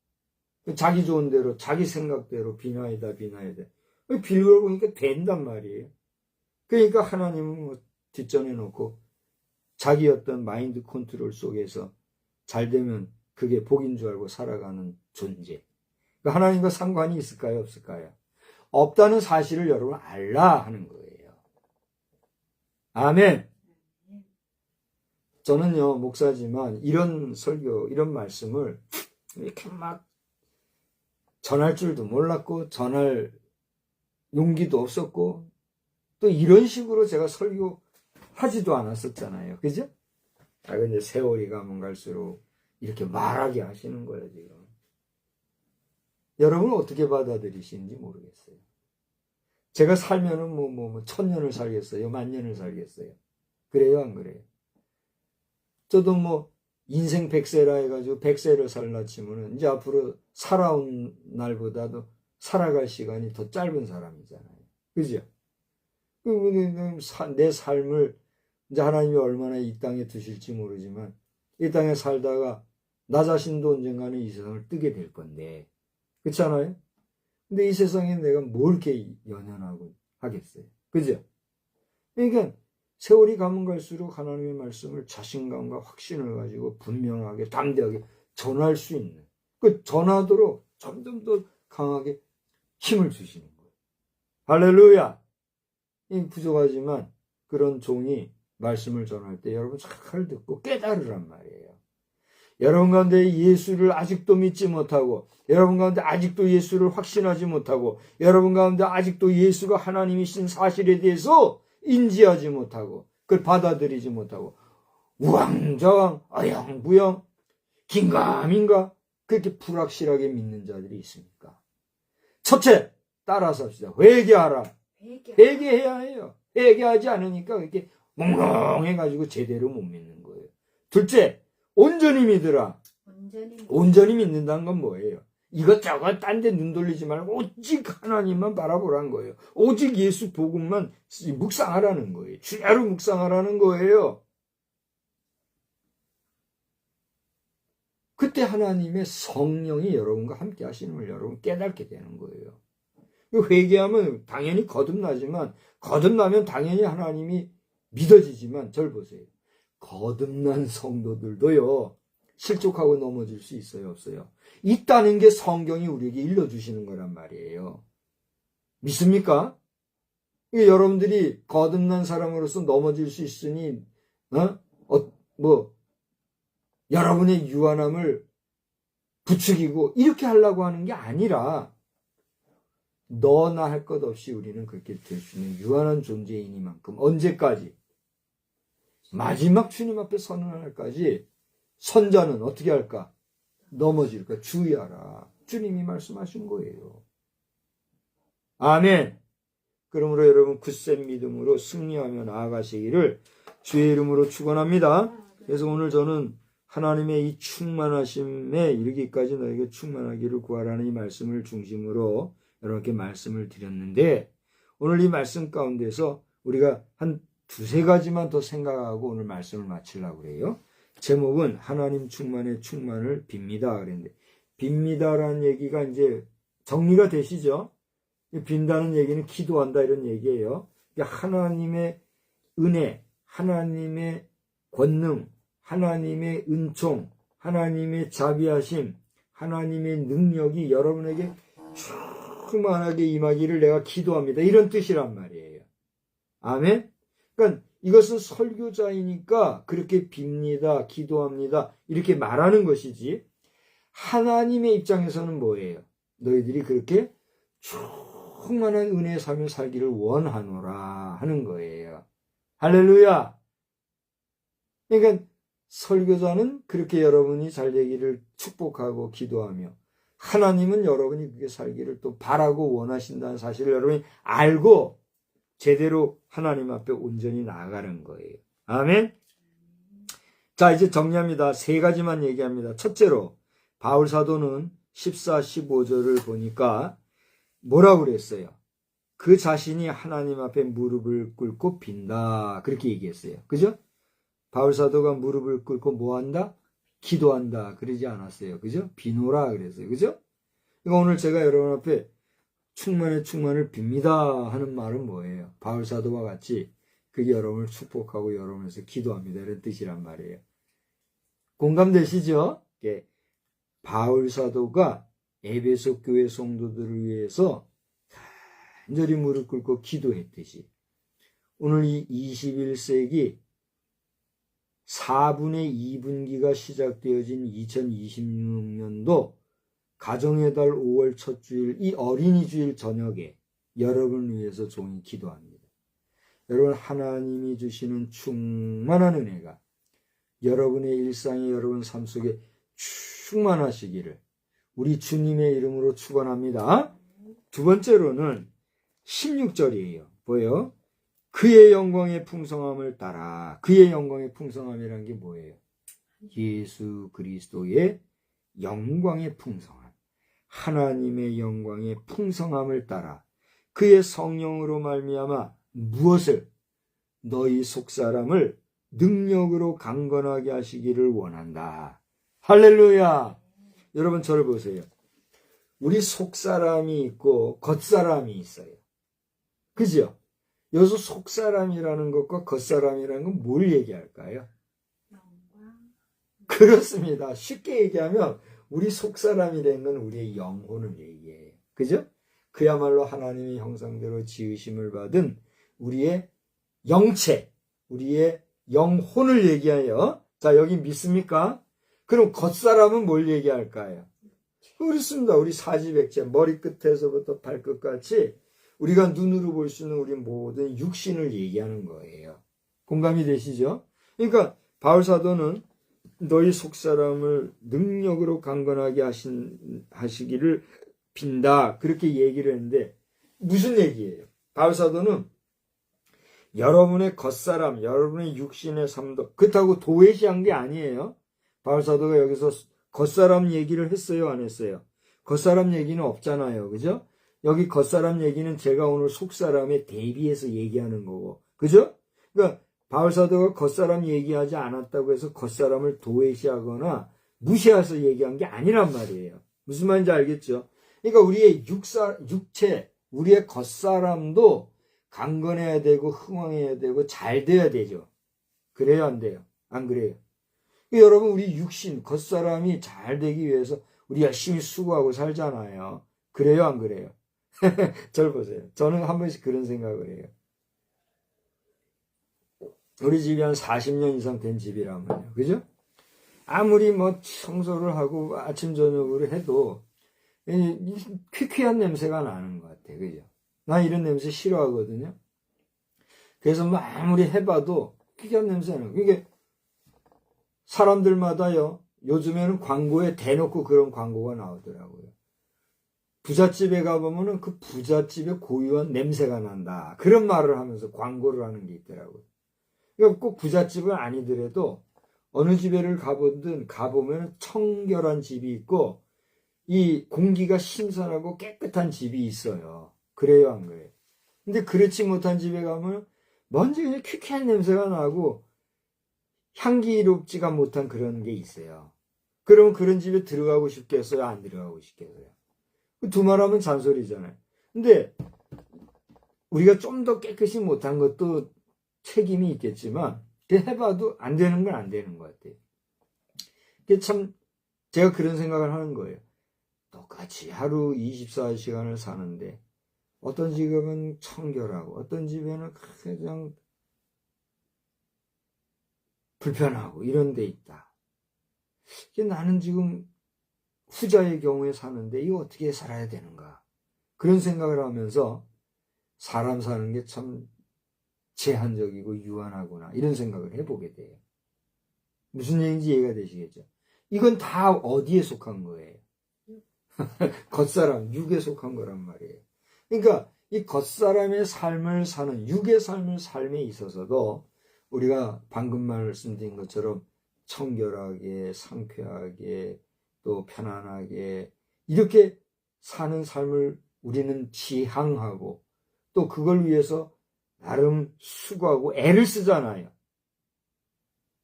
자기 좋은 대로 자기 생각대로 비나이다 빌고 보니까 된단 말이에요. 그러니까 하나님은 뒷전에 놓고 자기 어떤 마인드 컨트롤 속에서 잘 되면 그게 복인 줄 알고 살아가는 존재. 그러니까 하나님과 상관이 있을까요, 없을까요? 없다는 사실을 여러분 알라 하는 거예요. 아멘. 저는요, 목사지만 이런 설교, 이런 말씀을 이렇게 막 전할 줄도 몰랐고, 전할 용기도 없었고, 또 이런 식으로 제가 설교하지도 않았었잖아요. 그죠? 근데 세월이 가면 갈수록 이렇게 말하게 하시는 거예요, 지금. 여러분은 어떻게 받아들이시는지 모르겠어요. 제가 살면은 1000년을 살겠어요? 10,000년을 살겠어요? 그래요, 안 그래요? 저도 인생 100세라 해가지고 100세를 살라 치면은 이제 앞으로 살아온 날보다도 살아갈 시간이 더 짧은 사람이잖아요. 그죠? 내 삶을 이제 하나님이 얼마나 이 땅에 두실지 모르지만 이 땅에 살다가 나 자신도 언젠가는 이 세상을 뜨게 될 건데, 그렇지 않아요? 근데 이 세상에 내가 뭘 이렇게 연연하고 하겠어요? 그죠? 그러니까 세월이 가면 갈수록 하나님의 말씀을 자신감과 확신을 가지고 분명하게 담대하게 전할 수 있는, 그 전하도록 점점 더 강하게 힘을 주시는 거예요. 할렐루야! 부족하지만 그런 종이 말씀을 전할 때 여러분 잘 듣고 깨달으란 말이에요. 여러분 가운데 예수를 아직도 믿지 못하고, 여러분 가운데 아직도 예수를 확신하지 못하고, 여러분 가운데 아직도 예수가 하나님이신 사실에 대해서 인지하지 못하고, 그걸 받아들이지 못하고, 우왕좌왕, 어영부영, 긴가민가, 그렇게 불확실하게 믿는 자들이 있습니까? 첫째, 따라서 합시다. 회개하라. 회개해야 해요. 회개하지 않으니까 그렇게 몽롱해가지고 제대로 못 믿는 거예요. 둘째, 온전히 믿으라. 온전히 믿는다는 건 뭐예요? 이것저것 딴 데 눈 돌리지 말고 오직 하나님만 바라보라는 거예요. 오직 예수 복음만 묵상하라는 거예요. 주야로 묵상하라는 거예요. 그때 하나님의 성령이 여러분과 함께 하시는 걸 여러분 깨닫게 되는 거예요. 회개하면 당연히 거듭나지만, 거듭나면 당연히 하나님이 믿어지지만, 절 보세요. 거듭난 성도들도요, 실족하고 넘어질 수 있어요, 없어요? 있다는 게 성경이 우리에게 일러주시는 거란 말이에요. 믿습니까? 여러분들이 거듭난 사람으로서 넘어질 수 있으니, 여러분의 유한함을 부추기고 이렇게 하려고 하는 게 아니라, 너나 할 것 없이 우리는 그렇게 될 수 있는 유한한 존재이니만큼 언제까지? 마지막 주님 앞에 서는 날까지 선자는 어떻게 할까? 넘어질까? 주의하라. 주님이 말씀하신 거예요. 아멘. 그러므로 여러분 굳센 믿음으로 승리하며 나아가시기를 주의 이름으로 축원합니다. 그래서 오늘 저는 하나님의 이 충만하심에 이르기까지 너에게 충만하기를 구하라는 이 말씀을 중심으로 여러분께 말씀을 드렸는데, 오늘 이 말씀 가운데서 우리가 한 두세 가지만 더 생각하고 오늘 말씀을 마치려고 그래요. 제목은 하나님 충만의 충만을 빕니다 그랬는데, 빕니다라는 얘기가 이제 정리가 되시죠? 빈다는 얘기는 기도한다 이런 얘기예요. 하나님의 은혜, 하나님의 권능, 하나님의 은총, 하나님의 자비하심, 하나님의 능력이 여러분에게 충만하게 임하기를 내가 기도합니다. 이런 뜻이란 말이에요. 아멘? 그러니까 이것은 설교자이니까 그렇게 빕니다, 기도합니다, 이렇게 말하는 것이지, 하나님의 입장에서는 뭐예요? 너희들이 그렇게 충만한 은혜의 삶을 살기를 원하노라 하는 거예요. 할렐루야! 그러니까 설교자는 그렇게 여러분이 잘 되기를 축복하고 기도하며, 하나님은 여러분이 그렇게 살기를 또 바라고 원하신다는 사실을 여러분이 알고 제대로 하나님 앞에 온전히 나아가는 거예요. 아멘. 자, 이제 정리합니다. 세 가지만 얘기합니다. 첫째로 바울 사도는 14, 15절을 보니까 뭐라고 그랬어요? 그 자신이 하나님 앞에 무릎을 꿇고 빈다, 그렇게 얘기했어요. 그죠? 바울 사도가 무릎을 꿇고 뭐 한다? 기도한다 그러지 않았어요. 그죠? 비노라 그랬어요. 그죠? 그러니까 오늘 제가 여러분 앞에 충만의 충만을 빕니다 하는 말은 뭐예요? 바울 사도와 같이 그게 여러분을 축복하고 여러분에서 기도합니다 이런 뜻이란 말이에요. 공감되시죠? 바울 사도가 에베소 교회 성도들을 위해서 간절히 무릎 꿇고 기도했듯이, 오늘 이 21세기 4분의 2분기가 시작되어진 2026년도 가정의 달 5월 첫 주일, 이 어린이 주일 저녁에 여러분을 위해서 종이 기도합니다. 여러분, 하나님이 주시는 충만한 은혜가 여러분의 일상에, 여러분 삶 속에 충만하시기를 우리 주님의 이름으로 축원합니다. 두 번째로는 16절이에요. 뭐예요? 그의 영광의 풍성함을 따라. 그의 영광의 풍성함이라는 게 뭐예요? 예수 그리스도의 영광의 풍성함, 하나님의 영광의 풍성함을 따라 그의 성령으로 말미암아 무엇을? 너희 속사람을 능력으로 강건하게 하시기를 원한다. 할렐루야. 여러분 저를 보세요. 우리 속사람이 있고 겉사람이 있어요. 그죠? 여기서 속사람이라는 것과 겉사람이라는 건 뭘 얘기할까요? 그렇습니다. 쉽게 얘기하면 우리 속사람이라는 건 우리의 영혼을 얘기해요. 그죠? 그야말로 하나님의 형상대로 지으심을 받은 우리의 영체, 우리의 영혼을 얘기해요. 자, 여기 믿습니까? 그럼 겉사람은 뭘 얘기할까요? 그렇습니다. 우리 사지백체, 머리끝에서부터 발끝까지 우리가 눈으로 볼 수 있는 우리 모든 육신을 얘기하는 거예요. 공감이 되시죠? 그러니까 바울 사도는 너희 속사람을 능력으로 강건하게 하시기를 빈다. 그렇게 얘기를 했는데 무슨 얘기예요? 바울 사도는 여러분의 겉사람, 여러분의 육신의 삶도 그렇다고 도외시한 게 아니에요. 바울 사도가 여기서 겉사람 얘기를 했어요, 안 했어요? 겉사람 얘기는 없잖아요. 그죠? 여기 겉사람 얘기는 제가 오늘 속사람에 대비해서 얘기하는 거고. 그죠? 그러니까 바울 사도가 겉사람 얘기하지 않았다고 해서 겉사람을 도외시하거나 무시해서 얘기한 게 아니란 말이에요. 무슨 말인지 알겠죠? 그러니까 우리의 육체, 우리의 겉사람도 강건해야 되고 흥왕해야 되고 잘 돼야 되죠. 그래요, 안 돼요? 안 그래요? 여러분, 우리 육신, 겉사람이 잘 되기 위해서 우리 열심히 수고하고 살잖아요. 그래요, 안 그래요? 저를 보세요. 저는 한 번씩 그런 생각을 해요. 우리 집이 한 40년 이상 된 집이란 말이에요. 그죠? 아무리 뭐 청소를 하고 아침, 저녁으로 해도 퀴퀴한 냄새가 나는 것 같아요. 그죠? 나 이런 냄새 싫어하거든요. 그래서 뭐 아무리 해봐도 퀴퀴한 냄새 나요. 이게 사람들마다요, 요즘에는 광고에 대놓고 그런 광고가 나오더라고요. 부잣집에 가보면은 그 부잣집에 고유한 냄새가 난다. 그런 말을 하면서 광고를 하는 게 있더라고요. 그러니까 꼭 부잣집은 아니더라도 어느 집에를 가보면 청결한 집이 있고 이 공기가 신선하고 깨끗한 집이 있어요. 그래요, 안 그래요? 근데 그렇지 못한 집에 가면 먼저 그냥 퀴퀴한 냄새가 나고 향기롭지가 못한 그런 게 있어요. 그러면 그런 집에 들어가고 싶겠어요? 안 들어가고 싶겠어요? 두말하면 잔소리잖아요. 근데 우리가 좀 더 깨끗이 못한 것도 책임이 있겠지만 해봐도 안 되는 건 안 되는 것 같아요. 그게 참 제가 그런 생각을 하는 거예요. 똑같이 하루 24시간을 사는데 어떤 집은 청결하고 어떤 집에는 그냥 불편하고 이런 데 있다. 나는 지금 후자의 경우에 사는데 이거 어떻게 살아야 되는가. 그런 생각을 하면서 사람 사는 게 참 제한적이고 유한하구나. 이런 생각을 해보게 돼요. 무슨 얘기인지 이해가 되시겠죠? 이건 다 어디에 속한 거예요? 겉사람, 육에 속한 거란 말이에요. 그러니까 이 겉사람의 삶을 사는, 육의 삶에 있어서도 우리가 방금 말씀드린 것처럼 청결하게, 상쾌하게, 또 편안하게 이렇게 사는 삶을 우리는 지향하고 또 그걸 위해서 나름 수고하고 애를 쓰잖아요.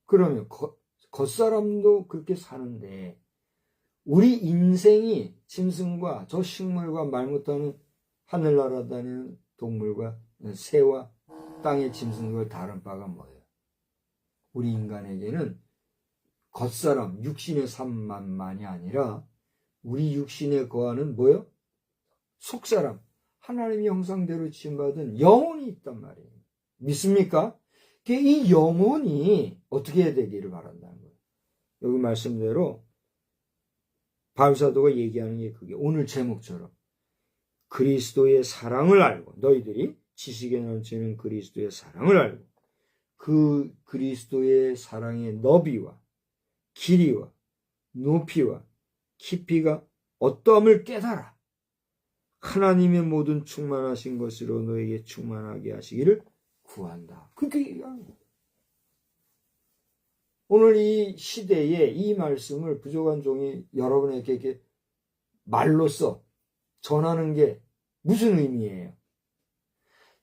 그러면 겉사람도 그렇게 사는데 우리 인생이 짐승과 저 식물과 말 못하는 하늘 날아다니는 동물과 새와 땅의 짐승과 다른 바가 뭐예요? 우리 인간에게는 겉사람, 육신의 삶만이 아니라 우리 육신에 거하는 뭐요? 속사람, 하나님의 형상대로 지음받은 영혼이 있단 말이에요. 믿습니까? 이 영혼이 어떻게 해야 되기를 바란다는 거예요. 여기 말씀대로 바울 사도가 얘기하는 게 그게 오늘 제목처럼 그리스도의 사랑을 알고 너희들이 지식에 넘치는 그리스도의 사랑을 알고 그 그리스도의 사랑의 너비와 길이와 높이와 깊이가 어떠함을 깨달아 하나님의 모든 충만하신 것으로 너에게 충만하게 하시기를 구한다. 그렇게 얘기하는 거예요. 오늘 이 시대에 이 말씀을 부족한 종이 여러분에게 이렇게 말로써 전하는 게 무슨 의미예요?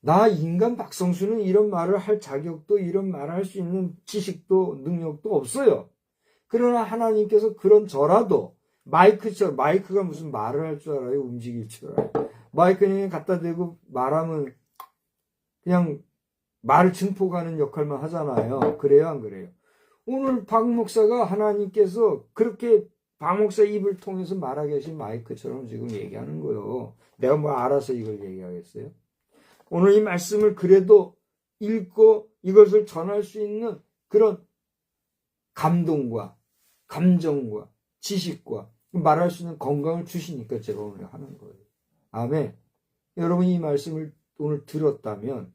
나 인간 박성수는 이런 말을 할 자격도 이런 말을 할 수 있는 지식도 능력도 없어요. 그러나 하나님께서 그런 저라도 마이크가 무슨 말을 할 줄 알아요? 움직일 줄 알아요? 마이크는 갖다 대고 말하면 그냥 말을 증폭하는 역할만 하잖아요. 그래요, 안 그래요? 오늘 박 목사가 하나님께서 그렇게 박 목사 입을 통해서 말하게 하신 마이크처럼 지금 얘기하는 거예요. 내가 뭐 알아서 이걸 얘기하겠어요? 오늘 이 말씀을 그래도 읽고 이것을 전할 수 있는 그런 감동과 감정과 지식과 말할 수 있는 건강을 주시니까 제가 오늘 하는 거예요. 아멘. 여러분이 이 말씀을 오늘 들었다면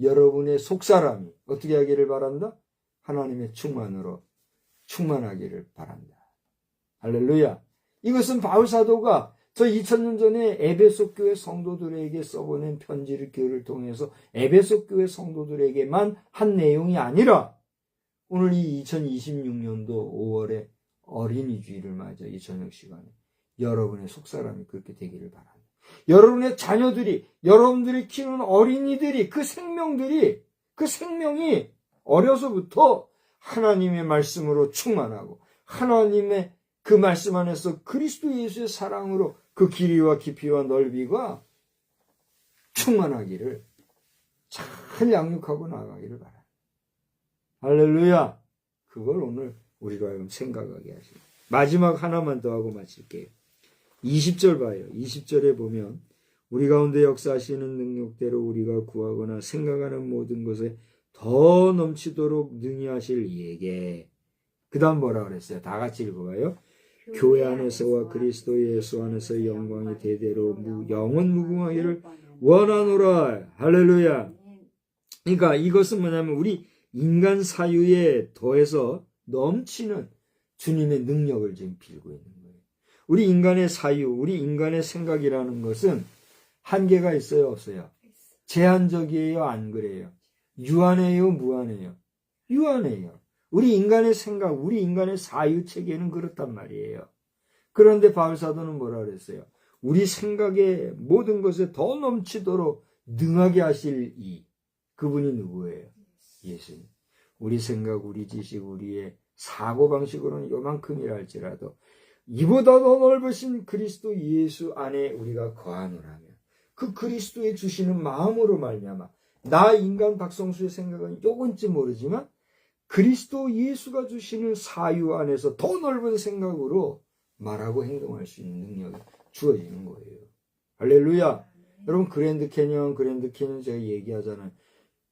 여러분의 속사람이 어떻게 하기를 바란다? 하나님의 충만으로 충만하기를 바란다. 할렐루야. 이것은 바울 사도가 저 2000년 전에 에베소 교회 성도들에게 써보낸 편지를 교회를 통해서 에베소 교회 성도들에게만 한 내용이 아니라 오늘 이 2026년도 5월에 어린이 주일을 맞아 이 저녁 시간에 여러분의 속사람이 그렇게 되기를 바랍니다. 여러분의 자녀들이, 여러분들이 키우는 어린이들이, 그 생명이 어려서부터 하나님의 말씀으로 충만하고 하나님의 그 말씀 안에서 그리스도 예수의 사랑으로 그 길이와 깊이와 넓이가 충만하기를 잘 양육하고 나가기를 바랍니다. 할렐루야. 그걸 오늘 우리가 생각하게 하십니다. 마지막 하나만 더 하고 마칠게요. 20절 봐요. 20절에 보면 우리 가운데 역사하시는 능력대로 우리가 구하거나 생각하는 모든 것에 더 넘치도록 능히 하실 이에게. 그 다음 뭐라 그랬어요? 다 같이 읽어봐요. 교회 안에서와 그리스도 예수 안에서 영광이 대대로 영원 무궁하기를 원하노라. 할렐루야. 그러니까 이것은 뭐냐면 우리 인간 사유에 더해서 넘치는 주님의 능력을 지금 빌고 있는 거예요. 우리 인간의 사유, 우리 인간의 생각이라는 것은 한계가 있어요, 없어요? 제한적이에요, 안 그래요? 유한해요, 무한해요? 유한해요. 우리 인간의 생각, 우리 인간의 사유 체계는 그렇단 말이에요. 그런데 바울 사도는 뭐라 그랬어요? 우리 생각의 모든 것에 더 넘치도록 능하게 하실 그분이 누구예요? 예수님. 우리 생각, 우리 지식, 우리의 사고방식으로는 요만큼이라 할지라도 이보다 더 넓으신 그리스도 예수 안에 우리가 거하노라면 그 그리스도의 주시는 마음으로 말미암아 나 인간 박성수의 생각은 요건지 모르지만 그리스도 예수가 주시는 사유 안에서 더 넓은 생각으로 말하고 행동할 수 있는 능력이 주어지는 거예요. 할렐루야. 여러분 그랜드 캐니언 제가 얘기하잖아요.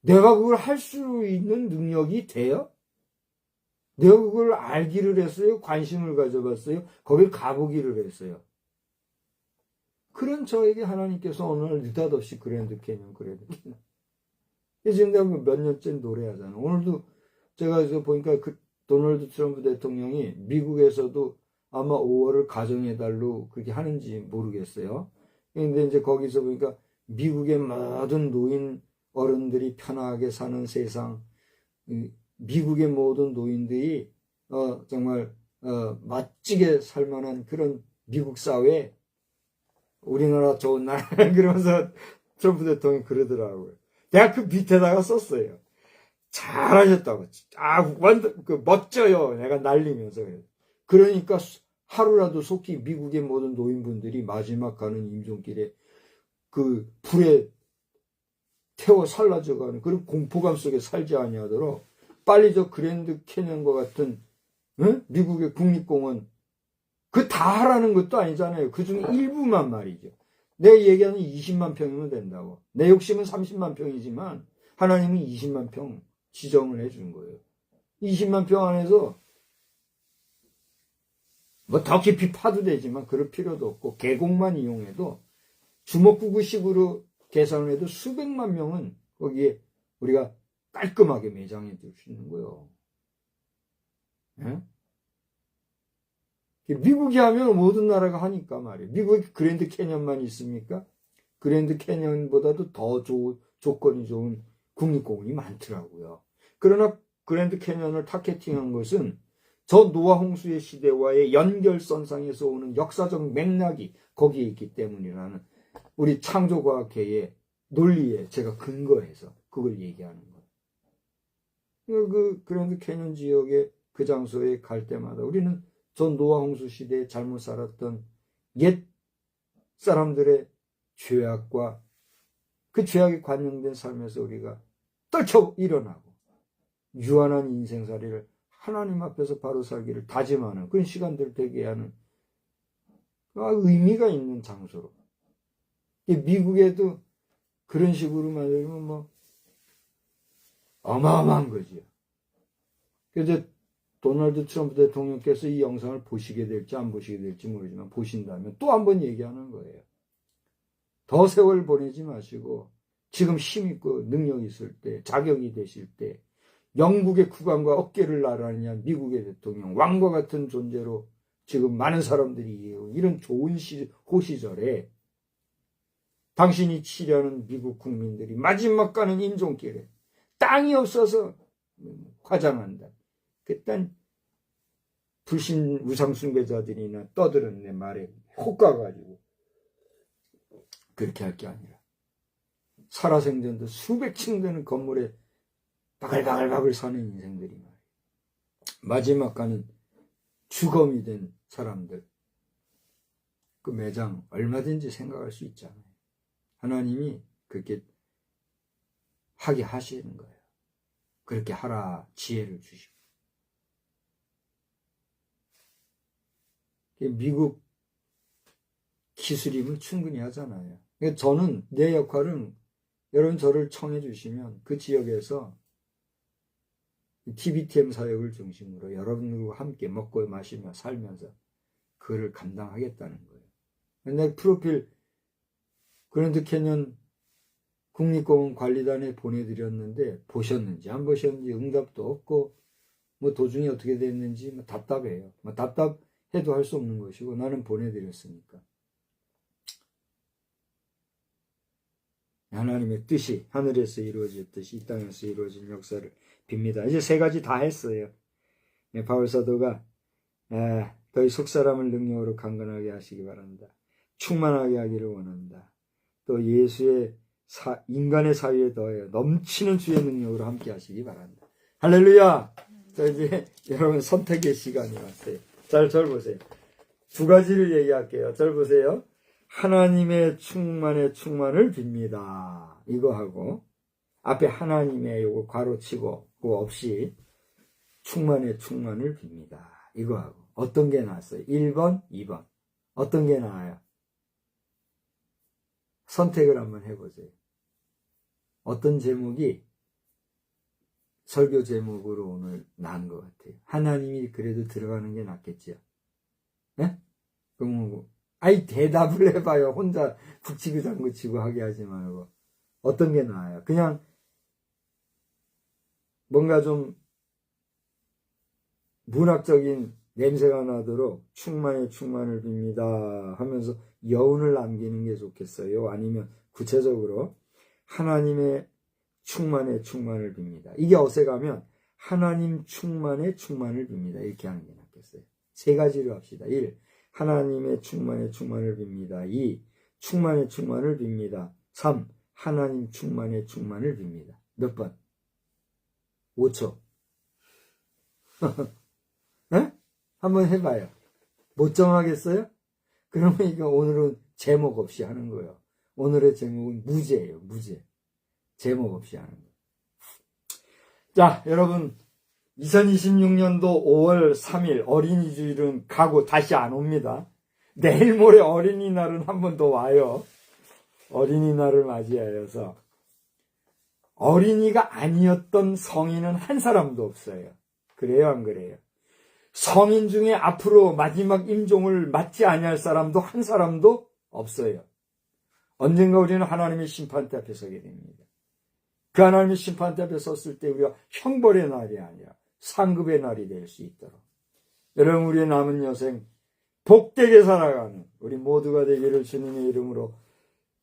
내가 그걸 할 수 있는 능력이 돼요? 내가 그걸 알기를 했어요? 관심을 가져봤어요? 거길 가보기를 했어요? 그런 저에게 하나님께서 오늘 느닷없이 그랜드 캐니언. 지금 내가 몇 년째 노래하잖아. 오늘도 제가 보니까 그 도널드 트럼프 대통령이 미국에서도 아마 5월을 가정의달로 그렇게 하는지 모르겠어요. 근데 이제 거기서 보니까 미국의 모든 노인 어른들이 편하게 사는 세상, 미국의 모든 노인들이 정말 멋지게 살만한 그런 미국 사회, 우리나라 좋은 나라 그러면서 트럼프 대통령이 그러더라고요. 내가 그 밑에다가 썼어요. 잘하셨다고. 완전 멋져요. 내가 날리면서. 그러니까 하루라도 속히 미국의 모든 노인분들이 마지막 가는 임종길에 그 불에 태워 살라져가는 그런 공포감 속에 살지 아니하도록 빨리 저 그랜드 캐년과 같은 미국의 국립공원 그 다 하라는 것도 아니잖아요. 그중 일부만 말이죠. 내 얘기하는 20만 평이면 된다고. 내 욕심은 30만 평이지만 하나님은 20만 평 지정을 해준 거예요. 20만 평 안에서 뭐 더 깊이 파도 되지만 그럴 필요도 없고 계곡만 이용해도 주먹구구식으로 계산을 해도 수백만 명은 거기에 우리가 깔끔하게 매장해 둘 수 있는 거예요. 예? 미국이 하면 모든 나라가 하니까 말이에요. 미국에 그랜드 캐년만 있습니까? 그랜드 캐년보다도 더 조건이 좋은 국립공원이 많더라고요. 그러나 그랜드 캐년을 타겟팅한 것은 저 노아 홍수의 시대와의 연결선상에서 오는 역사적 맥락이 거기에 있기 때문이라는 우리 창조과학계의 논리에 제가 근거해서 그걸 얘기하는 거예요. 그 그랜드 캐년 지역의 그 장소에 갈 때마다 우리는 전 노아 홍수 시대에 잘못 살았던 옛 사람들의 죄악과 그 죄악에 관련된 삶에서 우리가 떨쳐 일어나고 유한한 인생살이를 하나님 앞에서 바로 살기를 다짐하는 그런 시간들을 되게 하는 의미가 있는 장소로. 미국에도 그런 식으로 만들면 뭐 어마어마한 거지요. 그래서 도널드 트럼프 대통령께서 이 영상을 보시게 될지 안 보시게 될지 모르지만 보신다면 또 한 번 얘기하는 거예요. 더 세월 보내지 마시고 지금 힘있고 능력이 있을 때, 자격이 되실 때 영국의 국왕과 어깨를 나란히 한 미국의 대통령, 왕과 같은 존재로 지금 많은 사람들이 이런 좋은 호시절에 당신이 치려는 미국 국민들이 마지막 가는 임종길에 땅이 없어서 화장한다. 그딴 불신 우상숭배자들이나 떠드는 내 말에 혹가가지고 그렇게 할 게 아니라 살아생전도 수백 층 되는 건물에 바글바글 사는 인생들이 말이에요. 마지막 가는 주검이 된 사람들, 그 매장 얼마든지 생각할 수 있잖아요. 하나님이 그렇게 하게 하시는 거예요. 그렇게 하라 지혜를 주시고. 미국 기술이면 충분히 하잖아요. 그러니까 저는 내 역할은 여러분 저를 청해 주시면 그 지역에서 TBTM 사역을 중심으로 여러분들과 함께 먹고 마시며 살면서 그를 감당하겠다는 거예요. 내 프로필 그랜드 캐년 국립공원 관리단에 보내드렸는데 보셨는지 안 보셨는지 응답도 없고 뭐 도중에 어떻게 됐는지 뭐 답답해요. 뭐 답답해도 할 수 없는 것이고 나는 보내드렸으니까. 하나님의 뜻이 하늘에서 이루어졌듯이 이 땅에서 이루어진 역사를 빕니다. 이제 세 가지 다 했어요. 바울 사도가 너희 속사람을 능력으로 강건하게 하시기 바란다. 충만하게 하기를 원한다. 또 예수의 인간의 사위에 더해 넘치는 주의 능력으로 함께 하시기 바란다. 할렐루야! 자, 이제 여러분 선택의 시간이 왔어요. 잘 보세요. 두 가지를 얘기할게요. 잘 보세요. 하나님의 충만의 충만을 빕니다. 이거 하고 앞에 하나님의 요거 괄호치고 그거 없이 충만의 충만을 빕니다. 이거 하고 어떤 게 나았어요? 1번, 2번. 어떤 게 나아요? 선택을 한번 해보세요. 어떤 제목이 설교 제목으로 오늘 나은 것 같아요. 하나님이 그래도 들어가는 게 낫겠죠. 네? 그럼 대답을 해봐요. 혼자 북치고 장구치고 하게 하지 말고. 어떤 게 나아요? 그냥 뭔가 좀 문학적인 냄새가 나도록 충만의 충만을 빕니다 하면서 여운을 남기는 게 좋겠어요? 아니면 구체적으로 하나님의 충만의 충만을 빕니다. 이게 어색하면 하나님 충만의 충만을 빕니다. 이렇게 하는 게 낫겠어요. 세 가지로 합시다. 1. 하나님의 충만의 충만을 빕니다. 2. 충만의 충만을 빕니다. 3. 하나님 충만의 충만을 빕니다. 몇 번? 5초. 네? 한번 해봐요. 못 정하겠어요? 그러면 이거 오늘은 제목 없이 하는 거예요. 오늘의 제목은 무죄예요. 무죄. 제목 없이 하는 거예요. 자, 여러분 2026년도 5월 3일 어린이주일은 가고 다시 안 옵니다. 내일 모레 어린이날은 한 번 더 와요. 어린이날을 맞이하여서 어린이가 아니었던 성인은 한 사람도 없어요. 그래요, 안 그래요? 성인 중에 앞으로 마지막 임종을 맞지 아니할 사람도 한 사람도 없어요. 언젠가 우리는 하나님의 심판대 앞에 서게 됩니다. 그 하나님의 심판대 앞에 섰을 때 우리가 형벌의 날이 아니라 상급의 날이 될 수 있도록 여러분 우리의 남은 여생 복되게 살아가는 우리 모두가 되기를 주님의 이름으로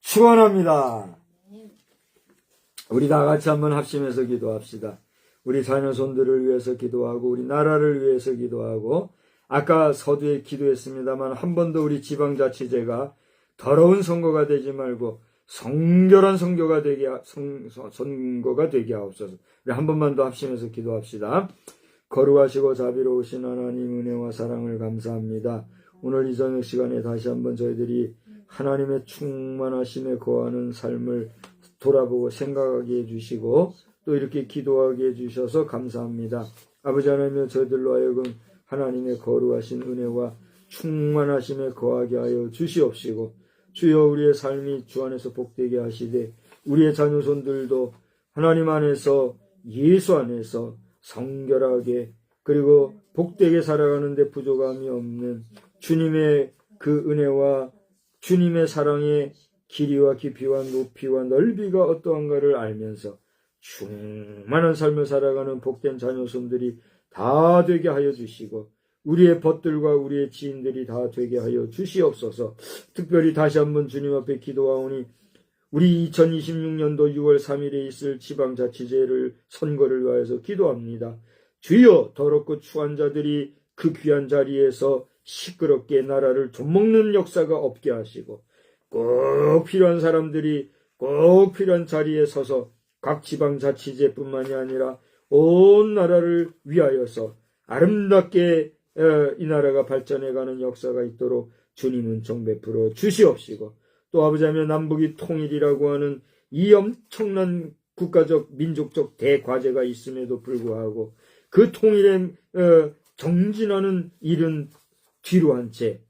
축원합니다. 우리 다 같이 한번 합심해서 기도합시다. 우리 자녀손들을 위해서 기도하고 우리 나라를 위해서 기도하고 아까 서두에 기도했습니다만 한 번 더 우리 지방자치제가 더러운 선거가 되지 말고 성결한 선거가 되게 하옵소서. 우리 한 번만 더 합심해서 기도합시다. 거룩하시고 자비로우신 하나님 은혜와 사랑을 감사합니다. 오늘 이 저녁 시간에 다시 한번 저희들이 하나님의 충만하심에 거하는 삶을 돌아보고 생각하게 해주시고 또 이렇게 기도하게 해주셔서 감사합니다. 아버지 하나님여, 저희들로 하여금 하나님의 거룩하신 은혜와 충만하심에 거하게 하여 주시옵시고, 주여 우리의 삶이 주 안에서 복되게 하시되 우리의 자녀손들도 하나님 안에서, 예수 안에서 성결하게 그리고 복되게 살아가는데 부족함이 없는 주님의 그 은혜와 주님의 사랑의 길이와 깊이와 높이와 넓이가 어떠한가를 알면서 충만한 삶을 살아가는 복된 자녀손들이 다 되게 하여 주시고, 우리의 벗들과 우리의 지인들이 다 되게 하여 주시옵소서. 특별히 다시 한번 주님 앞에 기도하오니 우리 2026년도 6월 3일에 있을 지방자치제를 선거를 위하여서 기도합니다. 주여, 더럽고 추한 자들이 그 귀한 자리에서 시끄럽게 나라를 좀먹는 역사가 없게 하시고, 꼭 필요한 사람들이 꼭 필요한 자리에 서서 각 지방자치제뿐만이 아니라 온 나라를 위하여서 아름답게 이 나라가 발전해가는 역사가 있도록 주님 은총 베풀어 주시옵시고, 또 아버지 하나님, 남북이 통일이라고 하는 이 엄청난 국가적 민족적 대과제가 있음에도 불구하고 그 통일에 정진하는 일은 뒤로 한 채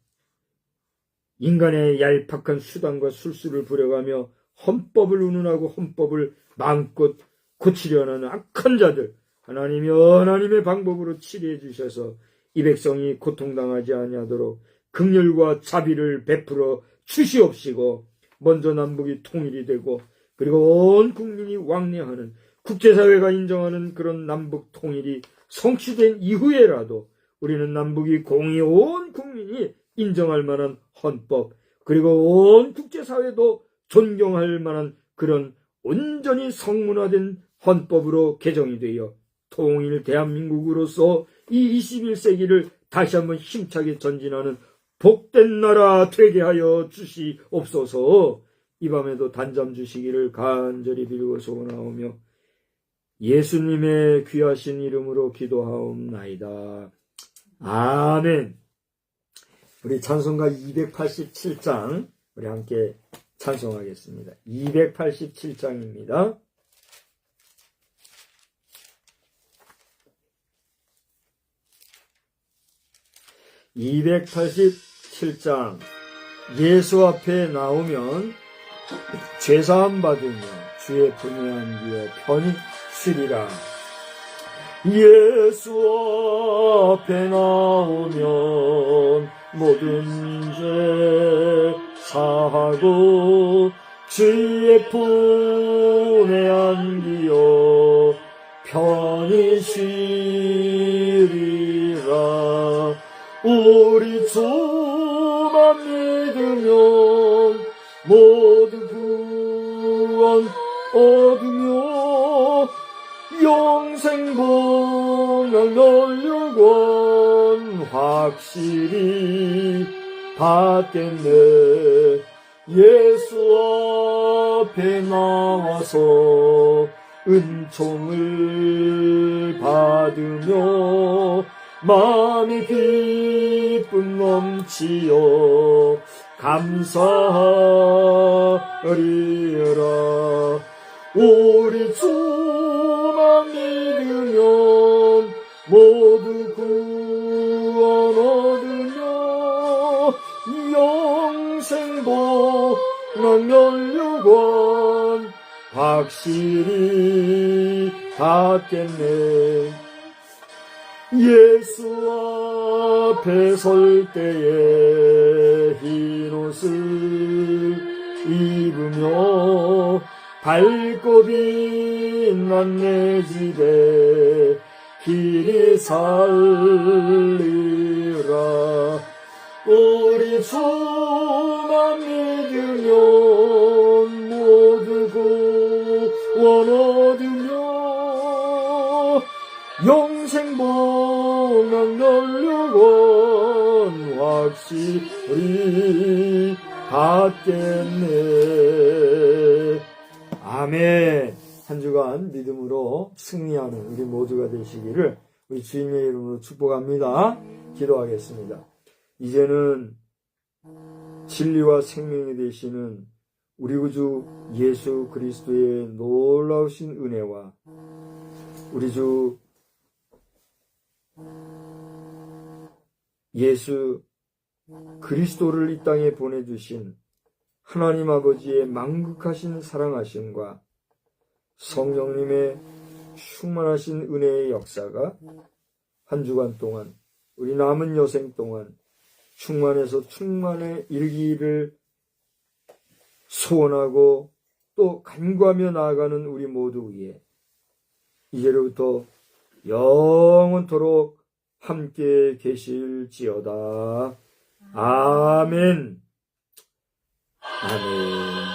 인간의 얄팍한 수단과 술수를 부려가며 헌법을 운운하고 헌법을 마음껏 고치려 하는 악한 자들, 하나님이 하나님의 방법으로 치료해 주셔서 이 백성이 고통당하지 아니하도록 긍휼과 자비를 베풀어 주시옵시고, 먼저 남북이 통일이 되고 그리고 온 국민이 왕래하는, 국제사회가 인정하는 그런 남북 통일이 성취된 이후에라도 우리는 남북이 공히 온 국민이 인정할 만한 헌법, 그리고 온 국제사회도 존경할 만한 그런 온전히 성문화된 헌법으로 개정이 되어 통일 대한민국으로서 이 21세기를 다시 한번 힘차게 전진하는 복된 나라 되게 하여 주시옵소서. 이 밤에도 단잠 주시기를 간절히 빌고 소원하오며 예수님의 귀하신 이름으로 기도하옵나이다. 아멘. 우리 찬송가 287장 우리 함께 찬송하겠습니다. 287장입니다. (287장) 예수 앞에 나오면 죄사함 받으며 주의 분유한 기어 편히 쉬리라. 예수 앞에 나오면 모든 죄 사하고 주의 품에 안기어 편히 쉬리라. 우리 주만 믿으면 모두 구원 얻으며 영생복을 널려건 확실히 받겠네. 예수 앞에 나와서 은총을 받으며 마음의 기쁨 넘치어 감사하리라. 우리 주만 믿으면 모두 구원 얻으며 영생복난 면류관 확실히 받겠네. 예수 앞에 설 때에 흰옷을 입으며 밝고 빛난 내 집에 길이 살리라. 우리 주만 믿으면 모두 구원 얻으며 영생복난 널려건 확실히 받겠네. 아멘. 한 주간 믿음으로 승리하는 우리 모두가 되시기를 우리 주님의 이름으로 축복합니다. 기도하겠습니다. 이제는 진리와 생명이 되시는 우리 구주 예수 그리스도의 놀라우신 은혜와 우리 주 예수 그리스도를 이 땅에 보내주신 하나님 아버지의 만극하신 사랑하심과 성령님의 충만하신 은혜의 역사가 한 주간 동안 우리 남은 여생 동안 충만해서 충만에 이르기를 소원하고 또 간구하며 나아가는 우리 모두 위에 이제로부터 영원토록 함께 계실지어다. 아멘. 아멘.